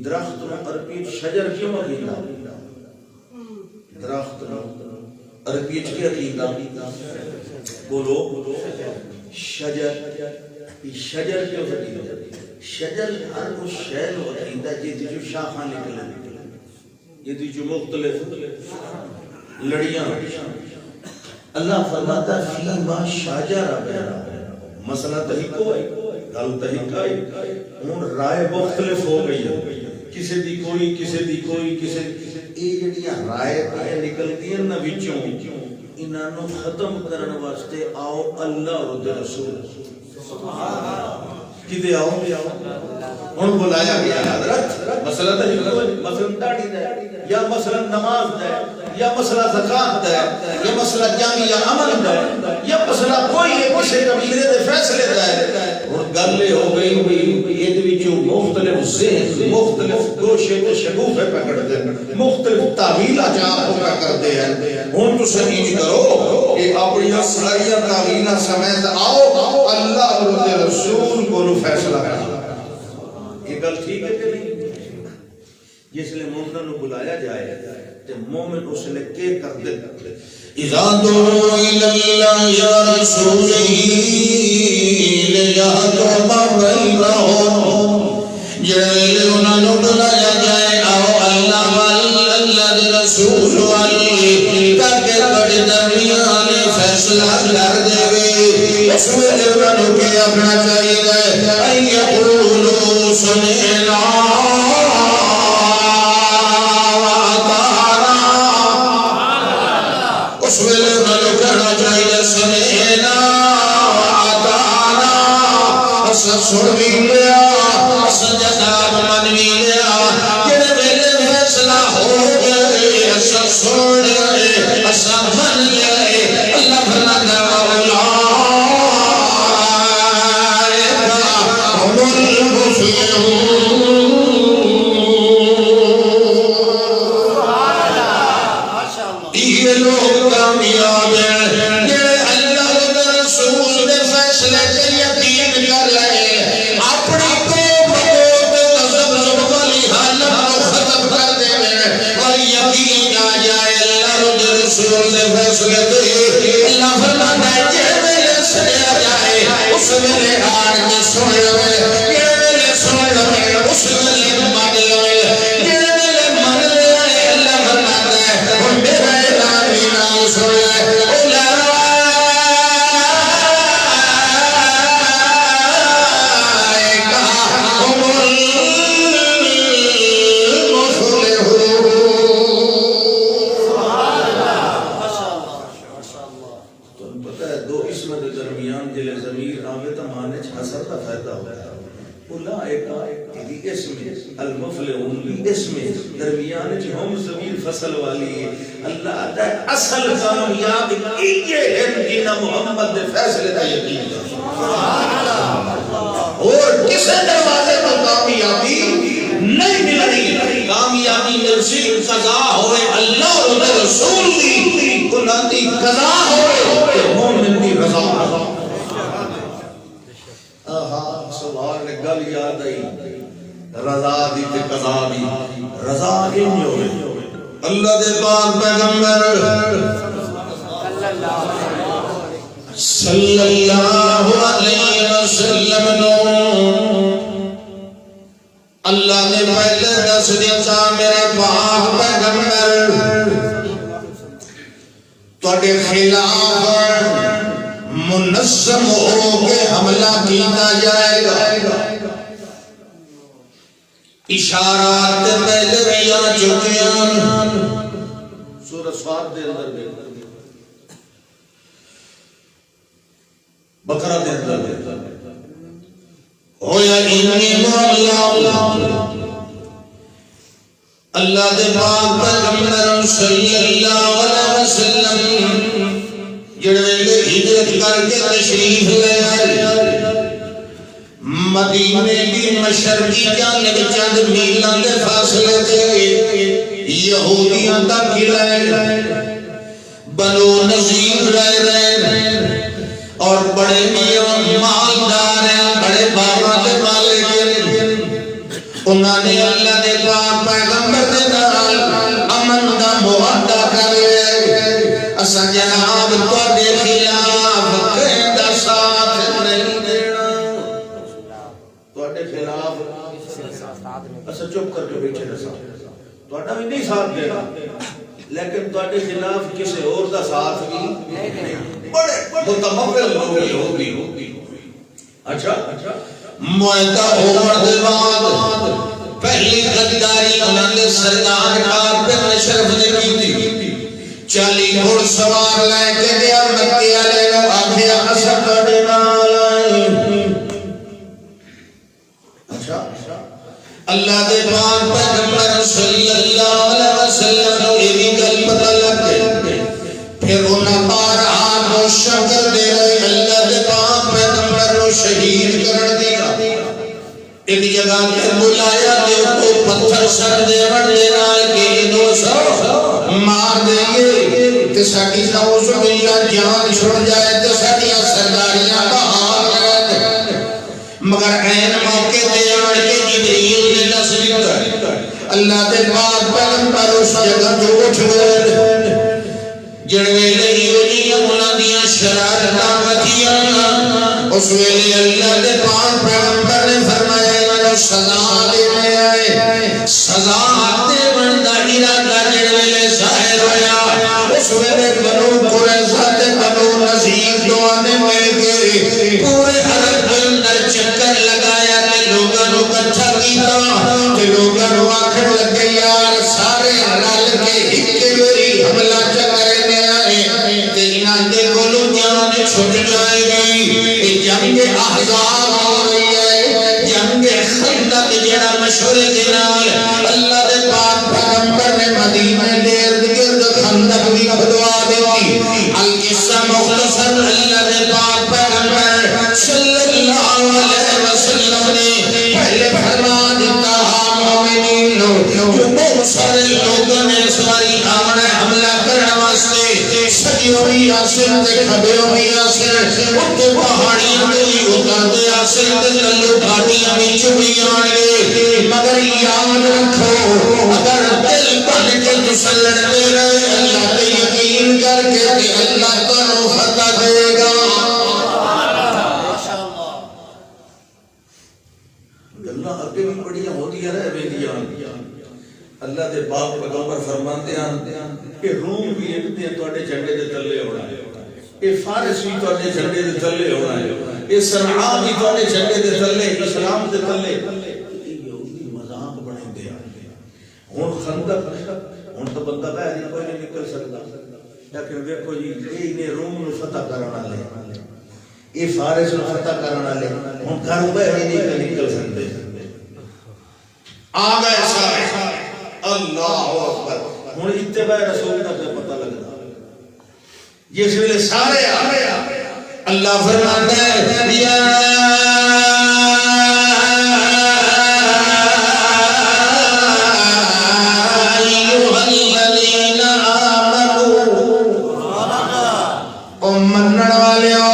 درخت عربی شجر کیوں عقیدہ درخت عربی کی عقیدہ بولو شجر شجر کیوں عقیدہ شجر ہر وہ شیل عقیدہ جیتی جو شاخاں نکلے جیتی جو مختلف لڑیاں اللہ فرماتا فیما شجر مسئلہ تحقیق ہے گل تحقیق ہے ہوں رائے مختلف ہو گئی ہے، کسی دی کوئی کسی دی کوئی کسی یہ جڑیاں رائے نکلدیاں نا وچوں انہاں نو ختم کرن واسطے آؤ اللہ اور دے رسول سبحان اللہ کدے آؤ ہن بلایا گیا حضرت مسئلہ تو مثلا داڑھی دا یا مثلا نماز دا یا مسئلہ زکات دا یا مسئلہ جامعہ عمل دا یا مسئلہ کوئی کسی قبیلے دے فیصلے دا ہے اور گل یہ ہو گئی ہوئی یہ وچوں مختلف ذہن مختلف گوشے تے شگوفے پکڑ دے مختلف تعویلات آپ کا کرتے ہیں ہن تو سمجھ کرو کہ اپنی ساری تعویلات سمیت آؤ اللہ اور اس کے رسول کو فیصلہ کرنا یہ گل ٹھیک ہے کہ نہیں؟ جس لئے مومن کو بلایا جائے تو مومن اس لئے کیا کرتے اذا دعوا الى الله يا رسوله ليحكم بينهم جل انہوں بلایا جائے او اللہ واللہ رسول واللہ تاکہ بڑے درمیان فیصلہ کر دے اس میں انہوں کے اپنا چاہیے ان یقولوا سمعنا اس ویلے انہوں کہنا چاہیے سمعنا اطعنا اسا سن بھی لیا اسا جناب من بھی لیا جڑے ویلے فیصلہ ہو گئے اسا سن لیا اسا من لیا اللہ فرماتا ہے یہ لوگ کامیاب ہیں یہ اللہ کے رسول کے فیصلے کے یقین کر لے اپنی قوم کو غضب والی حالت کو ختم کر دے اور یقین آ جائے اللہ کے رسول کے فیصلے کے اللہ فرماتا ہے کہ میرے سے آ جائے اس میرے آج میں سن لے کہ میرے سن لے اس میرے مان لے کہ میرے مان لے اللہ فرماتا ہے اور میرا درمیان جو ہم زمین فصل والی ہے اللہ دا اصل کامیاب یہ ہے جنہ محمد دے فیصلے دا یقین اور کسے دروازے پر کامیابی نہیں ملنی کامیابی مرضی قضا ہوئے اللہ اور رسول دی انہاں دی قضا ہوئے مومن دی رضا سبحان گل یاد آئی رضا دی تے قضا دی رضا انج ہوئے اللہ دے پاک پیغمبر صلی اللہ علیہ وسلم نو اللہ نے پہلے دس دیتا میرے پاک پیغمبر توڑے خلاف منظم ہو کے حملہ کیتا جائے گا اشارات پہلے بھی آ چکے ہیں سورہ صاد دے اندر بھی بقرہ دے اندر ہویا انی مولا اللہ دے پاک پیغمبر صلی اللہ علیہ وسلم جڑے لے ہجرت کر کے تشریف لے آئے مدینے کی مشرقی جانب چند میلوں کے فاصلے سے یہودیاں تک قلعے بنو نذیر رہے اور بڑے میاں مالدار ہیں بڑے بابا کے مالک ہیں انہوں نے اللہ نے پاک پیغمبر دے نال امن دا معاہدہ کر لیا اسا جناب تواڈے خلاف کہندا ساتھ نہیں دینا تواڈے خلاف اسا چپ کر کے بیٹھے رہا تواڈا بھی نہیں ساتھ دینا لیکن تواڈے خلاف کسی اور دا ساتھ بھی بڑے متمول لوگ ہوگی اچھا معاہدہ ہونے کے بعد پہلی غداری انہوں نے سردار پاک پہ نشرف نے کی تھی 40 گھوڑ سوار لے کے گیا مکے والے نو آکھیا اساں تہاڈے نال اچھا اللہ دے پاک پیغمبر صلی اللہ علیہ وسلم نو یہ بھی گل پتہ لگ گئی پھر انہاں بارہا مشکل دے رہے اللہ دے پاک پیغمبر نو شہید کرن دیا ایک جگہ تے بلایا تے کو پتھر سر دے وڑے نال کے دو سو مار دیں گے تے ساڈی نعوذ باللہ جان چھڑ جائے تے ساڈیاں سرداریاں بہار گئے مگر عین موقع تے آن کے جبریل نے دس دیتا اللہ دے پاک پیغمبر اس جگہ تو اٹھ گئے جڑوے لئی وجیاں ملادیاں شرارتاں وتیاں اس ویلے اللہ دے پاک پیغمبر نے فرمایا انہوں سزا دینے آئے سزا آتے بندہ ارادہ جڑوے ظاہر ہویا اس ویلے بنو قریظہ تے بنو نذیر دعانے مل گئے پورے عرب اندر چکر لگایا کہ لوگاں نو کٹھا کیتا کہ لوگاں نو آکھن لگے یار سارے رل کے ایک واری حملہ کرنے آئے تے انہاں دے کولوں جان چھٹ جائے گی جنگ احزاب ہو رہی ہے جنگ خندق جڑا مشہور دے نال اللہ دے پاک پیغمبر نے مدینے دے ارد خندق بھی کھدوا دیتی القصہ مختصر اللہ دے پاک پیغمبر صلی اللہ علیہ وسلم نے پہلے فرما دیتا مومنین جو بہت سارے لوگوں نے سواری آمنے حملہ کرنے واسطے سجیوں بھی آسن تے کھبیوں بھی آسن اتے پہاڑیاں بھی اتر دے آسن تے للو گھاٹیاں بھی چوڑی آنگے مگر یاد رکھو اگر دل بن کے تسلط دے رہے اللہ تے یقین کر کے کہ اللہ تنو فتح دے گا اللہ اگے بھی بڑیاں ہوتی رہے بیدیاں اللہ دے باپ پیغمبر فرماتے ہیں کہ روم بھی ایک دن تواڈے جھنڈے دے تلے ہونا ہے اے فارس بھی تواڈے جھنڈے دے تلے ہونا ہے اے صنعاء بھی تواڈے جھنڈے دے تلے اسلام دے تلے یہودی مذاق بناندے ہیں ہن خندق ہن تو بندہ باہر ہی کوئی نہیں نکل سکدا لیکن دیکھو جی اے نے روم نو فتح کرن والے اے فارس نو فتح کرن والے ہن گھر باہر ہی نہیں نکل سکدے آ گئے سارے اللہ اکبر ہن اتباع رسول دا پتہ لگدا جس ویلے سارے آ گئے اللہ فرماتا ہے یا ایھا الذین آمنوا او منن والیو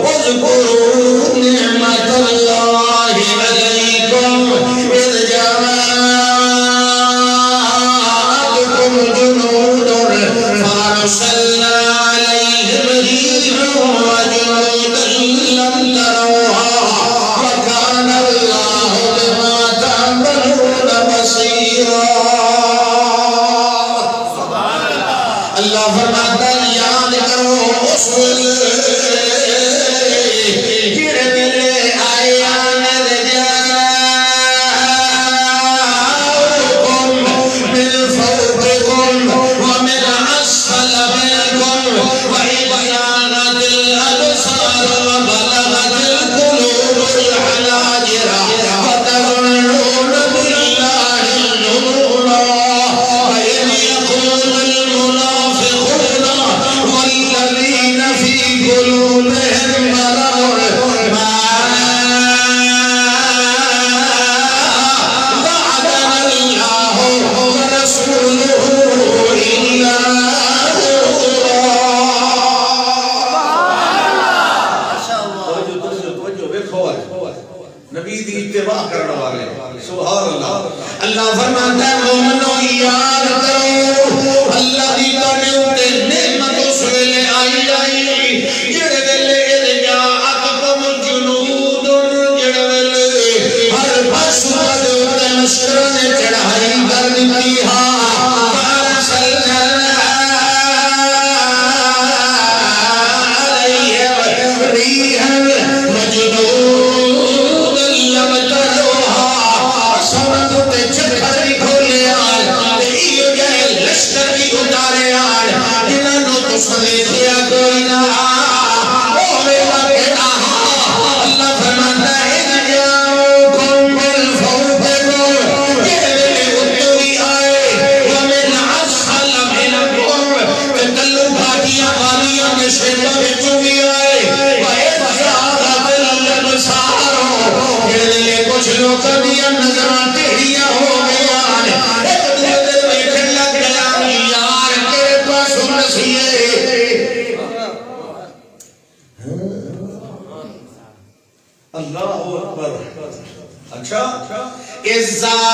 اذکروا نعمت اللہ علیکم اذ فارسلنا علیہم ریحا وجنودا لم تروها وکان اللہ بما تعملون بصیرا اللہ فرماتا ہے یاد کرو اس جڑے ویلے آیان نبی دی اتباع کرنے والے سبحان اللہ اللہ فرماتا ہے مومنو یاد کرو اللہ دی تواڈے اوتے نعمت اس ویلے آئی جڑے ویلے ارجاءکم جنود جڑے ویلے ہر پاسوں تے مشکل نے چڑھائی کر دتی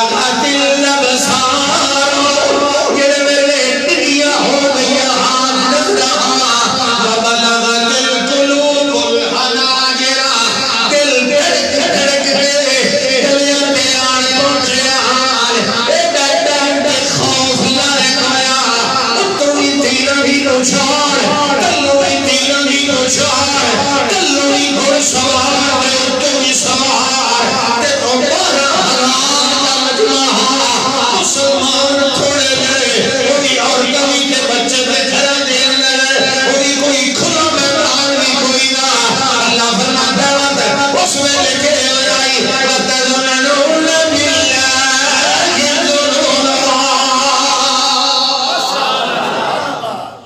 زاغت الابصار جڑے ویلے ٹکیاں ہو گئیاں ہاں نظراں وبلغت القلوب الحناجر دل دھڑک دھڑک کے گلیاں تے آن پہنچے حال ایڈا ڈر خوف لائق آیا اتوی تیرا بھی نوچار کلوی تیرا بھی نوچار کلوی گھوڑ سوار اتوی سوار تے تو بارہ مسلمان تھوڑے گئے کوئی اور کمی کے بچے پہ گھرہ دے گئے کوئی کھلا میدان بھی کوئی نہ اللہ فرماتا ہے اس میں لکھے آئی وَتَظُنُّونَ بِاللَّهِ الظُّنُونَ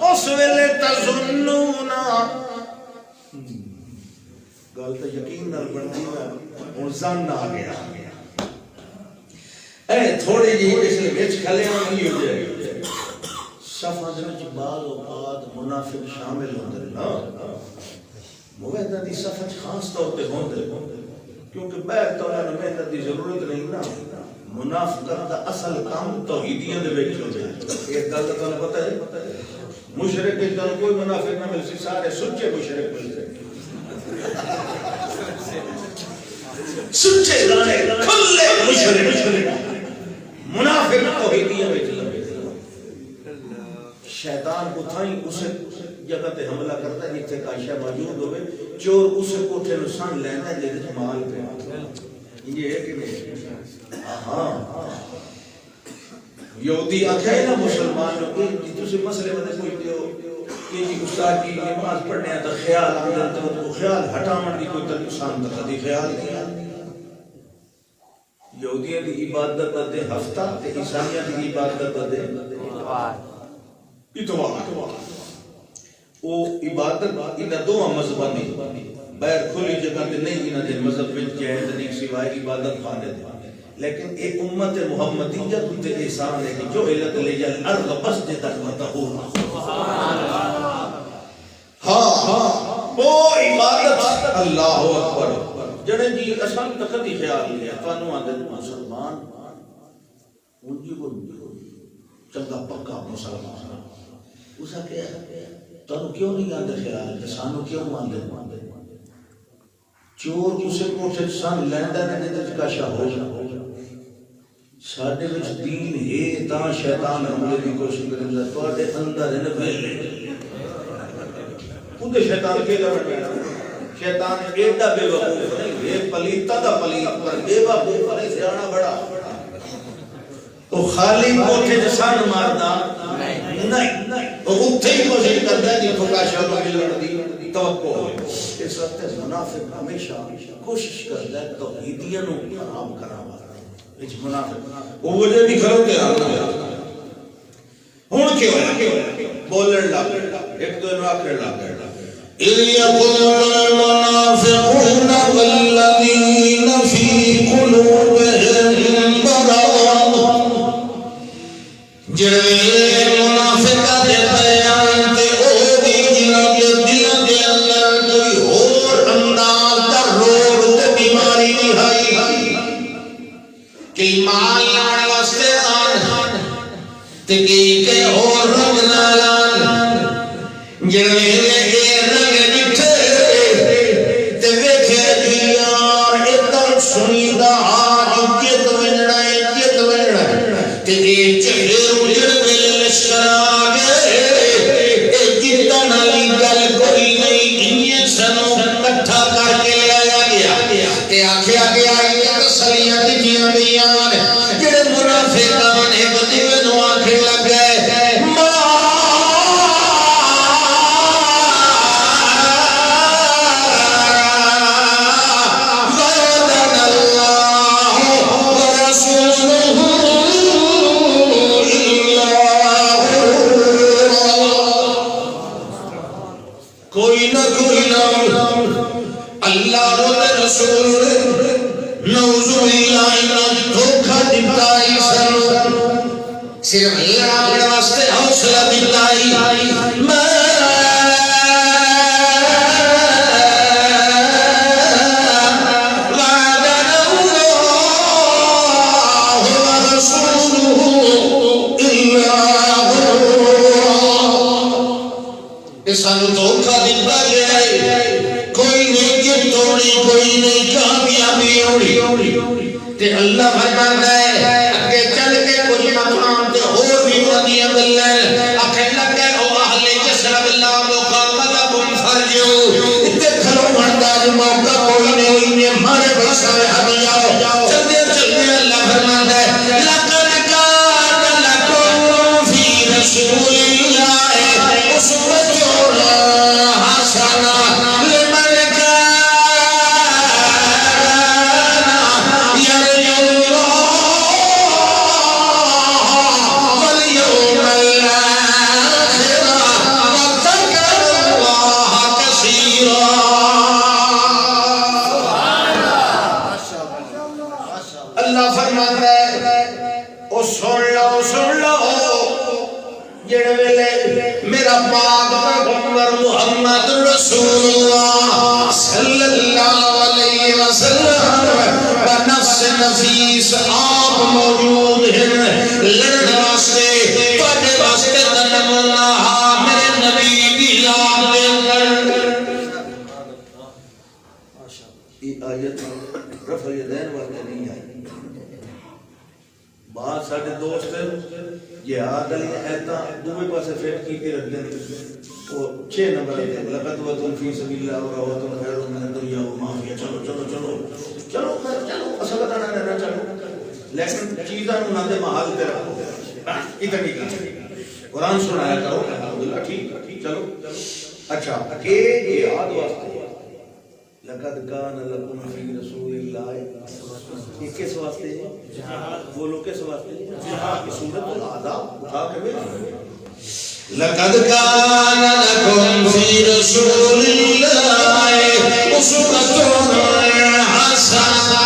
اس ویلے تظنون گل تو یقین نال بنتی ہے ہن زن آ گیا اے تھوڑی جی اس نے وچ کھلیاں نہیں ہو جائے صفاں دے وچ بعض اوقات منافق شامل ہوندے نا مویدہ دی صفحہ خاص طور پہ ہوندے کیونکہ باہر تو انہاں نوں محنت دی ضرورت نہیں نا منافقت دا اصل کام توحیدیاں دے وچ ہوندا ہے ایک گل تانوں پتہ ہے مشرک دے کوئی منافق نہ مل سی سارے سچے مشرک ملتے سچے گانے کھلے مشرک منافق توحیدیاں وچ لگے شیطان اتھائی اسے جگہ تے حملہ کرتا ہے جتھے کاشا موجود ہوئے چور اسے کوٹھے نو سن لینا ہے جہدے مال پہ یہ ہے کہ نہیں ہاں یہودی آکھے نا مسلمان لوگ کہ تسی مسئلے میں کوئی دیو کہ جی استاد کی نماز پڑھنے تو خیال آمدن تو خیال ہٹاون دی کوئی تنسان تک دی خیال نہیں یہودیاں دی عبادت دے ہفتہ تے عیسائیاں دی عبادت دے اتوار او عبادت انہاں دو مذہباں دی باہر کھلی جگہ تے نہیں انہاں دے مذہب وچ جائز نہیں سوائے عبادت خانے دے لیکن اے امت محمدیہ تے احسان ہے کہ جو علت لے جل ارض مسجدا وطہورا سبحان اللہ ہاں او عبادت اللہ اکبر جڑے جی اساں تک دی خیال لیا تانوں آندے مسلمان اونجی کو چنگا پکا مسلمان اسا کہ تانوں کیوں نہیں آندے خیال کہ سانوں کیوں آندے چور اسے کوٹھے سن لیندا نے جے کاشا ہو ساڈے وچ دین ہے تاں شیطان حملے دی کوشش کردا تواڈے اندر ہے نا پہلے خود شیطان کے لڑ گیا شیطان ایڈا بے وقوف نہیں یہ پلیتا دا پلیت پر بے وقوف نہیں سیاںا بڑا تو خالی کوٹھے جسان ماردا نہیں وہ اوتھے ہی کوشش کردا ہے جتھوں کاشا نو ملن دی توقع ہو اس وقت منافق ہمیشہ کوشش کردا ہے توحیدیاں نو حرام کراوا وچ منافق وہ وجہ بھی کرو تے ہن کیوں ہے بولن لگ ایک دو نو آکھن لگ إذ يقول المنافقون والذين في قلوبهم مرض جڑے منافق دے بیان تے او دی جنہاں دے دل دے اندر کوئی اور انداز دا روگ تے بیماری نہیں ہے کہ ایمان لانے واسطے آن تے کہ اور رنگ نالان جڑے سنیدہ آج جت ونڑا تیرے چہرے اجڑ میں لشکر آگے جتا نالی گل کوئی نہیں انہیں سنوں کٹھا کر کے آیا گیا تے آکھیا گیا یہ تسلیاں دیجیاں بیان جڑے منافقان ایک دیوے نو آکھے لگ گئے صرف اللہ واسطے حوصلہ دلائی سانو دھوکا دیتا گیا ہے کوئی نہیں کہ توڑی کوئی نہیں کامیابی ہوڑی تے اللہ فرماتا ہے اگے چل کے کچھ مقام تے اور بھی ودیاں ملن آکھے لگے او اہل یثرب لا مقام لکم فرجو تے کھلو بندا جو موقع کوئی نہیں مارے بھائی ہم جاؤ چلتے چلتے اللہ فرماتا ہے لقد کان لکم فی رسول اللہ اسوۃ حسنہ میرا پاک پیغمبر محمد رسول اللہ صلی اللہ علیہ وسلم بنفس نفیس آپ موجود ہیں لڑن واسطے پڑھنے واسطے تنمنا میرے نبی کی ذات دے اندر یہ آیت رفع یدین والی نہیں آئی بعد ساڑھے دوست جہاد علی ایتا دوئے پاسے فیٹ کی کے رکھ دیں وہ 6 نمبر ہے لقد وطن فی سبیل اللہ و رواتن خیر من الدنیا و مافیہ چلو چلو چلو چلو چلو اصل بتانا رہنا چلو لیکن چیزاں نہ دے محال تے رکھو اتنی قرآن سنایا کرو الحمدللہ ٹھیک چلو اچھا کہ جہاد واسطے لقد کان لکم فی رسول اللہ یہ کس واسطے جہاد بولو کس واسطے جہاد سورۃ الاعراف اٹھا کے لقد کان لکم فی رسول اللہ اسوۃ حسنہ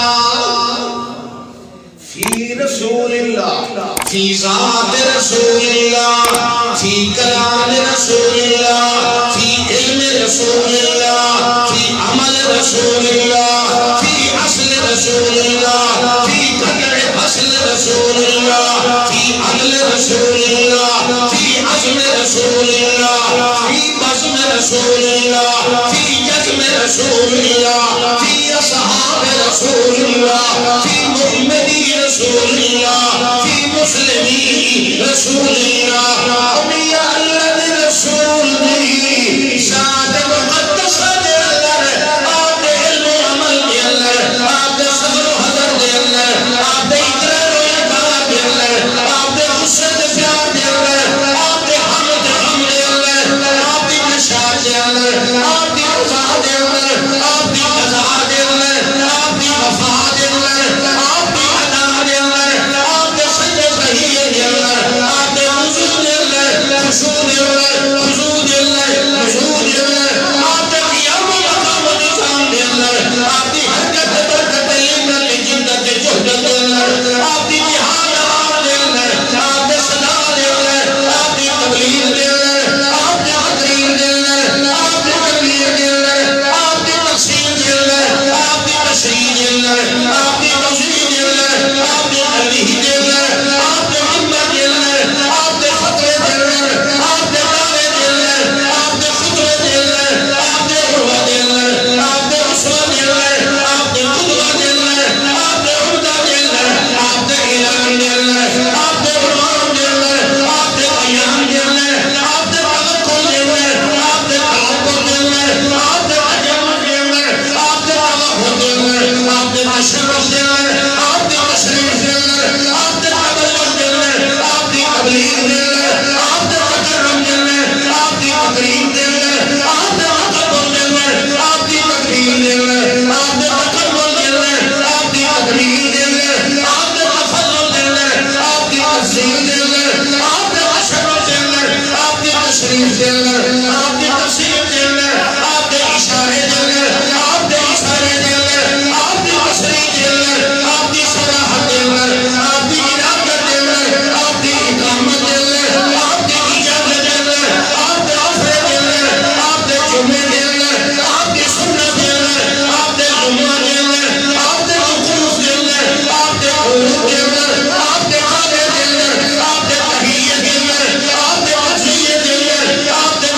فی رسول اللہ فی ذات رسول اللہ فی کلام رسول اللہ فی علم رسول اللہ فی عمل رسول اللہ فی اصل رسول اللہ فی قدر اصل رسول اللہ فی عدل رسول اللہ فی عزم رسول اللہ فی بزم رسول اللہ فی جزم رسول اللہ فی اصحاب رسول اللہ فی محمدی رسول اللہ فی مسلمی رسول اللہ اولیاء اللہ دے رسول دی ذات مقدس دے اندر آپ دے علم و عمل دے اندر آپ دے صبر و حضر دے اندر آپ دے اقرار و اقرار دے اندر آپ دے غصے دے پیار دے اندر آپ دے حمد غم دے اندر آپ دی نشاط دے اندر آپ دی رضا دے اندر آپ دی قضا دے اندر آپ دی وفا دے اندر آپ دی عطا دے اندر آپ دے سجدے صحیح دے اندر آپ دے وجود دے اندر وجود دے اندر وجود دے اندر وجود دے اندر آپ دے قیام و مقام و نظام دے اندر آپ دی حرکت برکت لیندر لجندت جہدت دے اندر آپ دی جہاد دے اندر آپ دے صدا دے اندر آپ دی تبلیغ دے اندر آپ دے تقریر دے اندر آپ دے تبلیغ دے اندر آپ دی تقسیم دے اندر آپ دی تشریح دے اندر آپ دی توضیح دے اندر آپ دی تبلیغ دے اندر آپ دے منبر دے اندر آپ دے خطبے دے اندر آپ دے دعوے دے اندر آپ دے خطبے دے اندر آپ دے عروہ دے اندر آپ دے اسوہ دے اندر آپ دے قدوہ دے اندر آپ دے عمدہ دے اندر آپ دے اعلان دے اندر آپ دے فرمان دے اندر آپ دے بیان دے اندر آپ دے توکل دے اندر آپ دے توکل دے اندر آپ دے عجم دے اندر آپ دے توحد دے اندر آپ دے تشرف دے اندر آپ دے تشریف دے اندر آپ دے تبلیغ دے اندر آپ دی تبلیغ دے اندر آپ دے تکرم دے اندر آپ دی تقریم دے اندر آپ دے تکبر دے اندر آپ دی تکریم دے اندر آپ دے تکبر دے اندر آپ دی تکریم دے اندر آپ دے تفضل دے اندر آپ دی تفضیل دے اندر آپ دے تشرف دے اندر آپ دی تشریف دے اندر آپ دی تفسیر دے اندر آپ دے اشارے دے اندر آپ دے اشارے دے اندر آپ دی تشریح دے اندر آپ دی صلاحت دے اندر آپ دی ارادت دے اندر آپ دی اقامت دے اندر آپ دی اجازت دے اندر آپ دے عفو دے اندر آپ دے جمعے دے اندر آپ دی سنت دے اندر آپ دے جمعہ دے اندر آپ دے وقوف دے اندر آپ دے قرب دے اندر آپ دے قادر دے اندر آپ دے تحیہ دے اندر آپ دے تجزیہ دے اندر آپ دے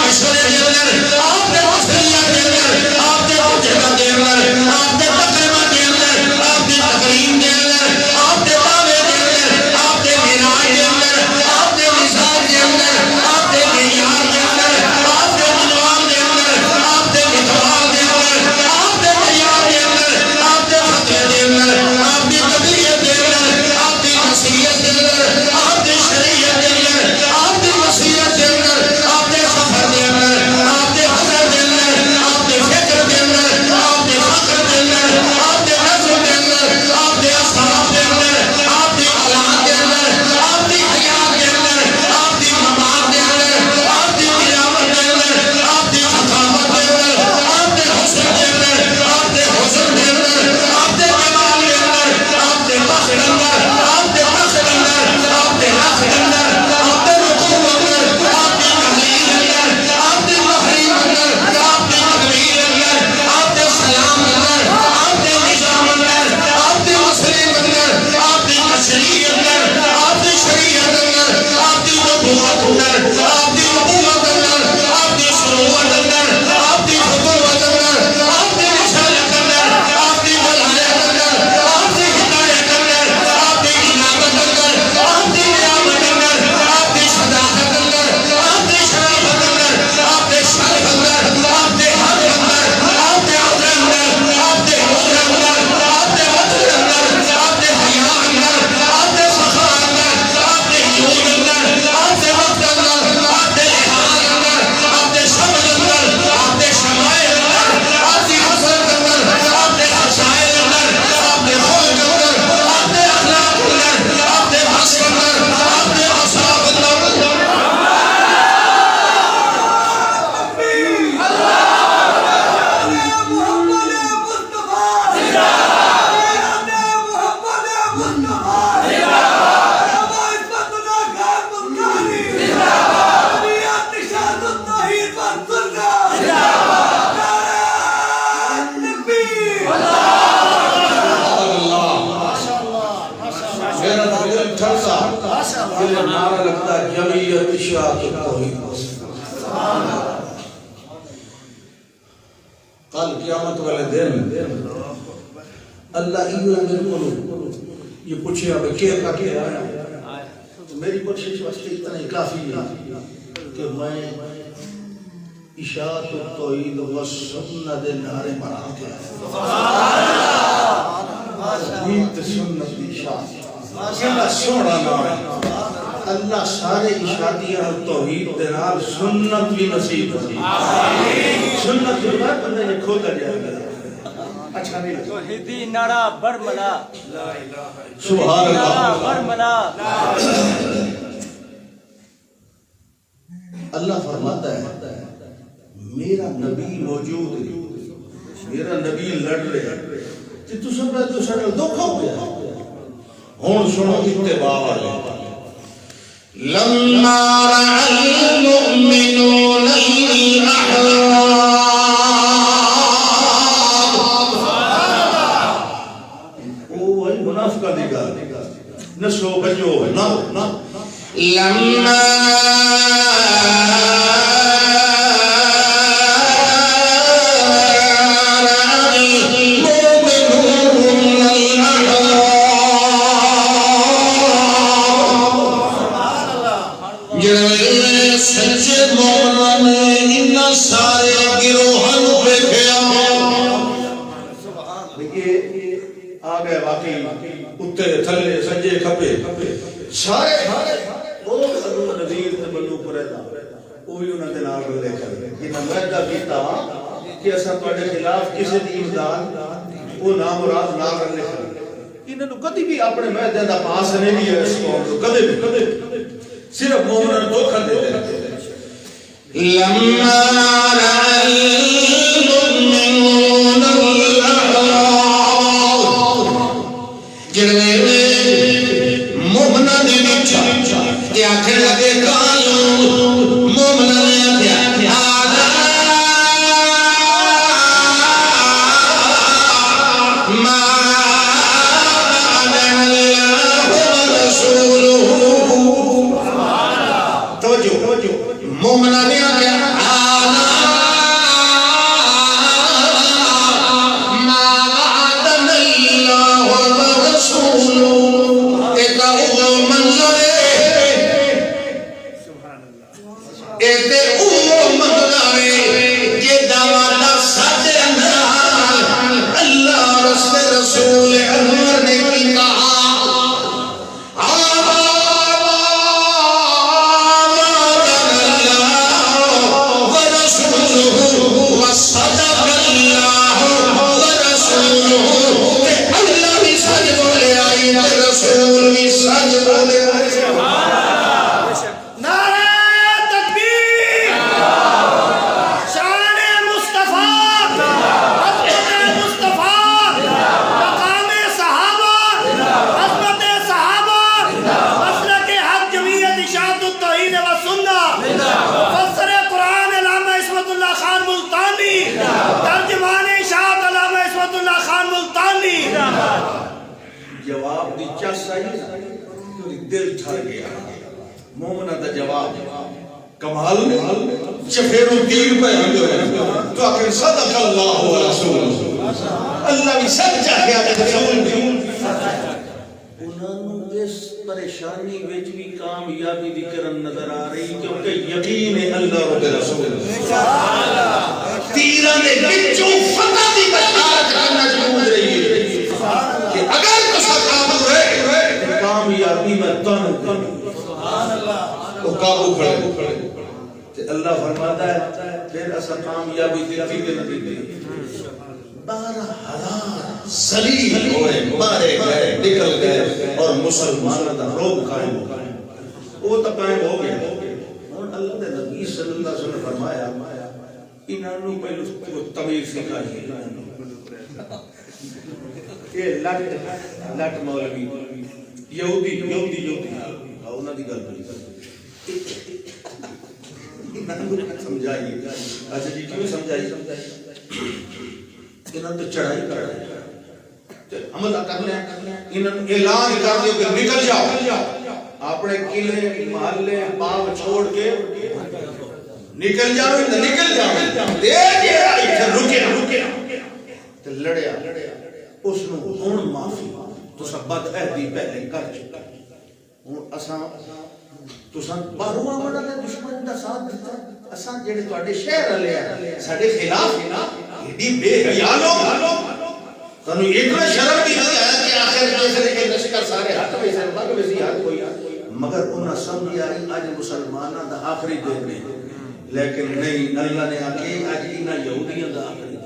یہ نعرہ لگتا ہے جمعیت اشاعت التوحید. کل قیامت والے دن اللہ بالکل یہ پوچھے اب کیا کا کیا ہے. میری کوشش واسطے اتنا ہی کافی ہے کہ میں اشاعت التوحید و سنت دے نعرے بنا کے سنت دی اشاعت کیا سونا نام ہے. اللہ سارے اشاعتیاں توحید دے نال سنت بھی نصیب ہوئی. سنت جو ہے بندے نے کھوتا جائے گا. اچھا نہیں توحیدی نعرہ برملا سبحان اللہ برملا. اللہ فرماتا ہے میرا نبی موجود ہے, میرا نبی لڑ رہے کہ تو سب رہے تو سڑے دکھ ہو گیا. ہون سنو اتباع والے. لما رأى المؤمنون الأحزاب وہ منافقہ دی گل نسو بجو نہ لما سارے وہ بنو نذیر تے بنو قریظہ وہ بھی انہاں دے نال لے کر انہاں وعدہ کیتا کہ اساں تواڈے خلاف کسی دی امداد وہ نامراد نہ کرنے کر. انہاں نو کدی بھی اپنے معاہدے دا پاس نہیں لیا. اس قوم کو کدی صرف مومناں نوں دھوکا دیتے. لما رأى المؤمنون الأحزاب مومناں دے وچ تے آکھن لگے کالو مومناں نے آکھیا ما وعدنا اللہ ورسولہ. توجہ مومناں نے آکھیا ما وعدنا اللہ ورسولہ. رسول انور نے کی جواب دی چس آئی دل چھڑ گیا. مومنہ دا جواب کمال چفیرو دیر پہ ہم جو ہے تو آخر صدق اللہ و رسول اللہ بھی سب چاہیا رسول بھی. انہوں نے اس پریشانی وچ بھی کامیابی دی کرن نظر آ رہی کیونکہ یقین ہے اللہ رب رسول تیرہ نے بچوں فتح دی بشارت کرنا جمود رہی ہے کہ اگر کسا قابل رہے کامیابی میں تن وہ قابو کھڑے. اللہ فرماتا ہے پھر ایسا کامیابی دیتی کہ نہ دیتی 12,000 سلیل ہوئے مارے گئے نکل گئے اور مسلمانوں کا روب قائم ہو گئے. وہ تو قائم ہو گیا. اور اللہ نے نبی صلی اللہ علیہ وسلم فرمایا انہوں نے پہلے تمیر سکھائی یہ لٹ مولوی یہودی انہوں نے گل پڑی سمجھائی. اچھا جی کیوں سمجھائی انہوں نے چڑھائی کر رہے عمل کر لیں انہوں نے اعلان کر دیا کہ نکل جاؤ اپنے قلعے محلے باغ چھوڑ کے نکل جاؤ رکیا تے لڑیا اس نو ہن معافی تساں بد عہدی پہلے کر چکا ہن اساں تساں باہروں آوڑا دے دشمن دا ساتھ دیتا اساں جڑے تواڈے شہر والے ہیں ساڈے خلاف ایڈی بے حیا لوگ تانوں اتنا شرم نہیں آیا کہ آخر کیسے کے لشکر سارے ہاتھ میں سر بگ وسی ہاتھ کوئی مگر انہاں سمجھیا اج مسلماناں دا آخری دن ہے لیکن نہیں اللہ نے آکھے اج انہاں یہودیاں دا آخری دن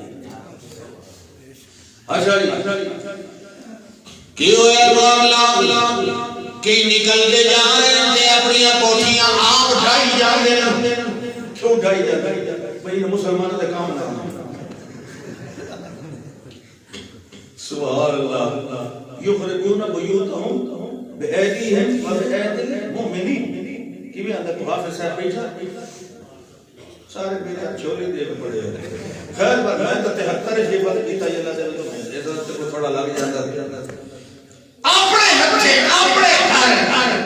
اچھا جی کی ہویا معاملہ کہ نکل کے جا رہے ہیں اپنی کوٹھیاں آپ ڈھائی جا رہے ہیں کیوں ڈھائی جا رہے ہیں بھئی مسلمانوں دے کام نہ سبحان اللہ یخرجون بیوتہم بأیدیہم وبأیدی المؤمنین کی بھی اندر کو حافظ صاحب بیٹھا سارے میرے چھولی دے پڑے خیر پر میں تو 73 حفاظت کیتا یہ اللہ دے عزت کو تھوڑا لگ جاتا اپنے بچے اپنے گھر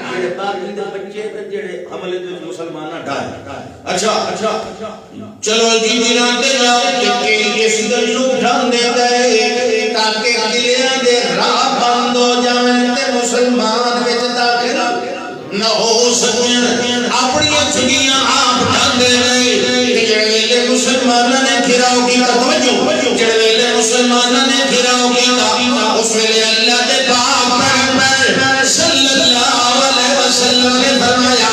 جڑے باقی دے بچے تے جڑے حملے دے مسلماناں ڈال اچھا چلو جی میران تے جاؤ کہ اس دل نو ڈھان دے دے تاکہ قلعیاں دے راہ بند ہو جاویں تے مسلمان وچ داخل نہ ہو سکن اپنی چھگیاں آپ ڈھان دے تے جڑے ویلے مسلماناں نے گھراؤ کیتا توجہ جڑے ویلے مسلماناں نے گھراؤ کیتا اس ویلے اللہ دے پاک پیغمبر صلی اللہ علیہ وسلم نے فرمایا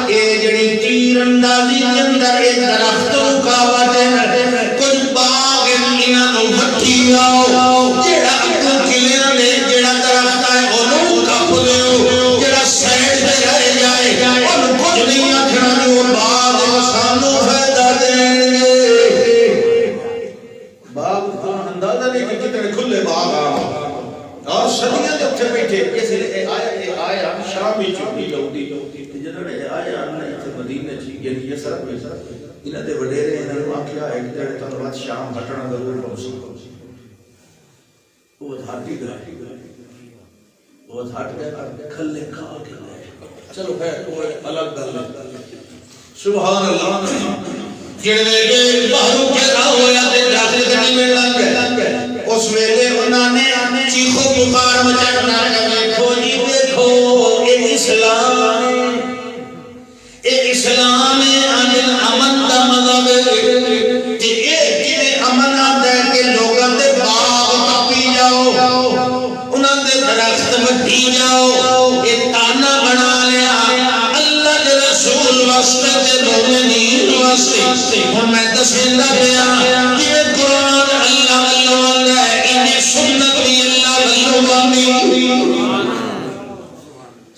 اے جڑی تیر اندازی کے اندر ایک درخت رکاوٹ ہے کچھ باغ انہاں نوں وٹھی آؤ جڑا قلعے نے جڑا درخت ہے اونوں کپ دیو جڑا سائیڈ تے رہ جائے اونوں کچھ نہیں آکھنا جو باغ سانوں فائدہ دین گے باغ تو اندازہ نہیں کہ کتنے کھلے باغ اور صدیاں دے اٹھے بیٹھے اس لیے آیا شامی چوبی یہودی جنہوں نے آیا انہیں مدینے چی یعنی یہ سرک میں انہاں دے وڈیرے انہاں نے آکھیا ایک جڑے تن بعد شام ہٹنا ضرور پہنچی وہ ہاٹی گئے وہ ہٹ گئے کھلے کھا کے گئے چلو خیر وہ الگ گل ہے سبحان اللہ جڑے ویلے باہروں کے راہ ہویا تے داخل گڈی میں لنگ گئے اس ویلے انہاں نے چیخو پکار مچانا کہ دیکھو جی دیکھو اے اسلام ہے امن دا مذہب ہے تے اے کنے امن آندا ہے کہ لوگاں دے باغ کپی جاؤ انہاں دے درخت وڈھی جاؤ اے تانا بنا لیا اللہ دے رسول واسطے تے مومنین واسطے ہن میں دسیندا پیا یہ قرآن اللہ اللہ ہے انہیں سنت بھی اللہ اللہ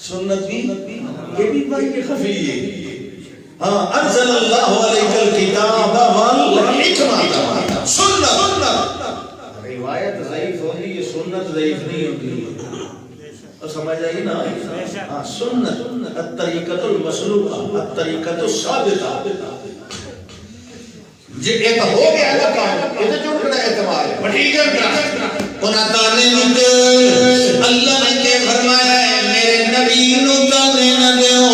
سنت بھی یہ بھی بھائی کے خفی ہے ہاں انزل اللہ علیک الکتاب والحکمہ سنت روایت ضعیف ہوتی ہے سنت ضعیف نہیں ہوتی سمجھ آئی نا ہاں سنت الطریقۃ المسلوکہ الطریقۃ الثابتہ یہ ایک ہو گیا ہے کام یہ جو بڑا اعتبار ہے بڑی گل انہاں تانے نہیں اللہ نے کہ فرمایا ہے میرے نبی نو تانے نہ دیو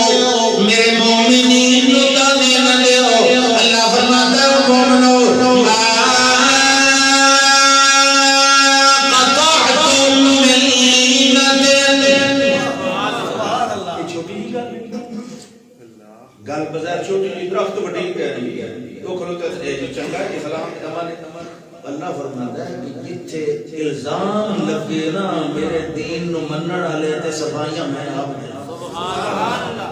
میرے مومنین نو تانے نہ دیو اللہ فرماتا ہے مومنو قطعتم من لینۃ یہ چھوٹی ہی گل بظاہر چھوٹی جی درخت بڑی کہہ رہی ہے وہ کھلوتا ہے جو چنگا ہے اسلام زمانے اللہ فرماتا ہے کہ جتھے الزام لگے نا میرے دین نو منن والے تے صفائیاں میں آپ نے سبحان اللہ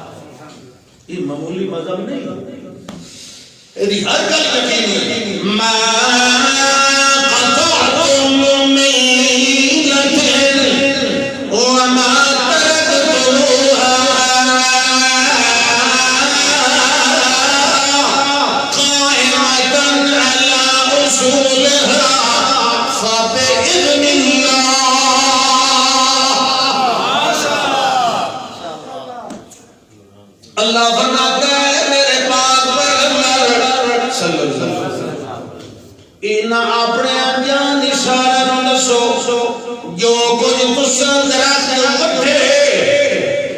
یہ معمولی مذہب نہیں ایدی ہر گل یقینی ما قطعتم من لینۃ وما ترکتموها اللہ فرماتا ہے میرے پاک پیغمبر صلی اللہ علیہ وسلم انہاں اپنے جان اشارہ نو دسو جو کچھ تساں درخت وٹھے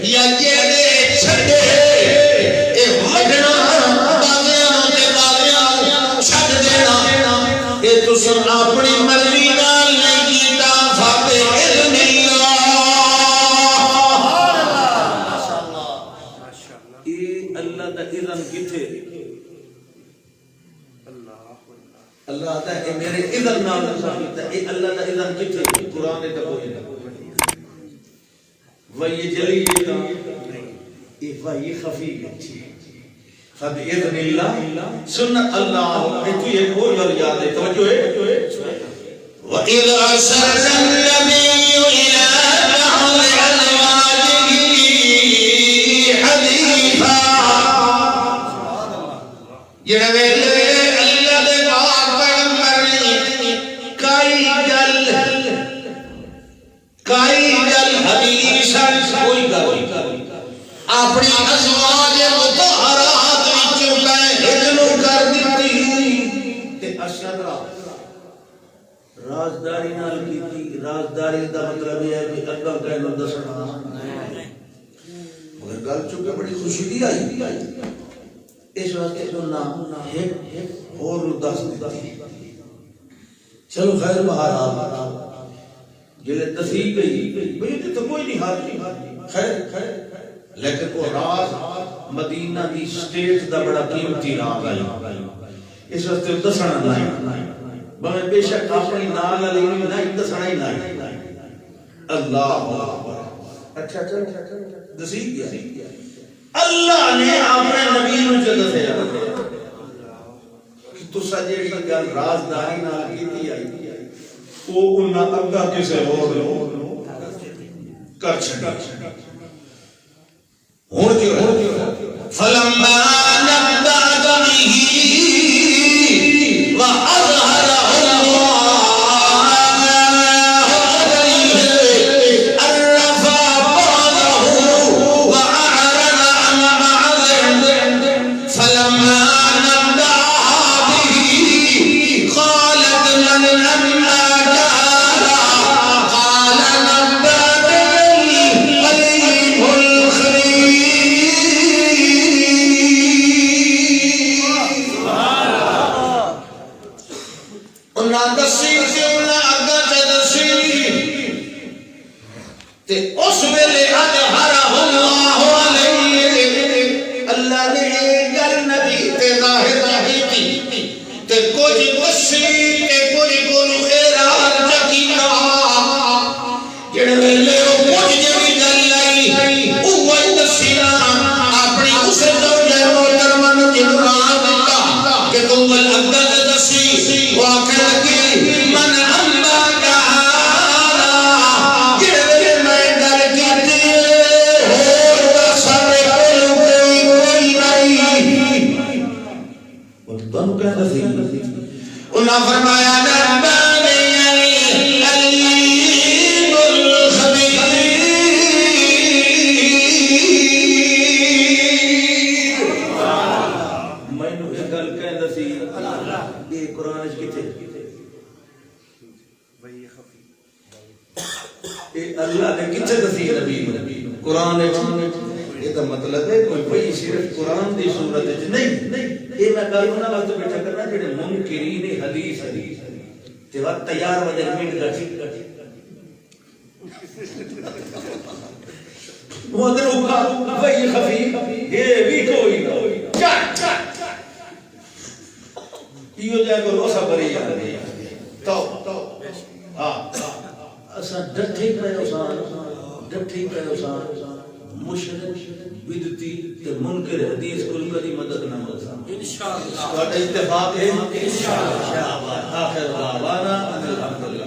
یا جڑے اللہ دا اذن کتھے اللہ دا اے میرے اذن نال ثابت ہے اے اللہ دا اذن کتھے قرآن دا کوئی نہ وہی جلی جتا اے وہی خفی گئی فبإذن اللہ سنت اللہ اے تو یہ کوئی اور یاد ہے توجہ ہے وَإِذْ أَرْسَلْنَا النَّبِيُّ إِلَى بَعْضِ أَزْوَاجِهِ حَدِيثًا جڑے ویلے اللہ دے پاک پیغمبر نے کئی گل حدیثاں کوئی گل اپنی ازواج مطہرات وچ بیان کر دتی تے اشرا رازداری نال کیتی رازداری دا مطلب یہ ہے کہ اگا کہنو دسنا مگر گل چونکہ بڑی خوشی دی آئی اس واسطے جو نام ہے اور دس دیتی چلو خیر بہار جلے تصحیح گئی بھئی تو کوئی نہیں ہاتھ نہیں خیر لیکن وہ راز مدینہ دی سٹیٹ دا بڑا قیمتی راز آئی اس واسطے دسنا نہیں بہت بے شک اپنی نال علی نہیں دسنا ہی نہیں اللہ اکبر اچھا دسی گیا اللہ نے اپنے نبی نو جو دسیا کہ تسا جیڑی گل رازداری نال کیتی آئی وہ انہاں اگا کسے ہور کر چھڈا ہن کیوں فَلَمَّا نَبَّأَ بِهِ وَأَظْهَرَهُ انہاں فرمایا نبانی علیم الخبیر میں نو ایک گل کہندا سی یہ قرآن وچ کتے اے اللہ نے کتے دسی نبی قرآن وچ یہ تو مطلب ہے کوئی بھئی صرف قرآن دی صورت وچ نہیں یہ میں گل انہاں وقت بیٹھا کرنا جڑے منکرین حدیث تے وقت تیار وجہ منٹ گٹ وہ اندر اوکھا بھئی خفی یہ بھی کوئی نہ چٹ یہ جائے کو روسا بری جاندی تو ہاں اساں ڈٹھے پے اساں مشرک بدعتی تے منکر حدیث کل کدی مدد نہ ملسا انشاءاللہ تو اتفاق ہے انشاءاللہ آخر دعوانا الحمدللہ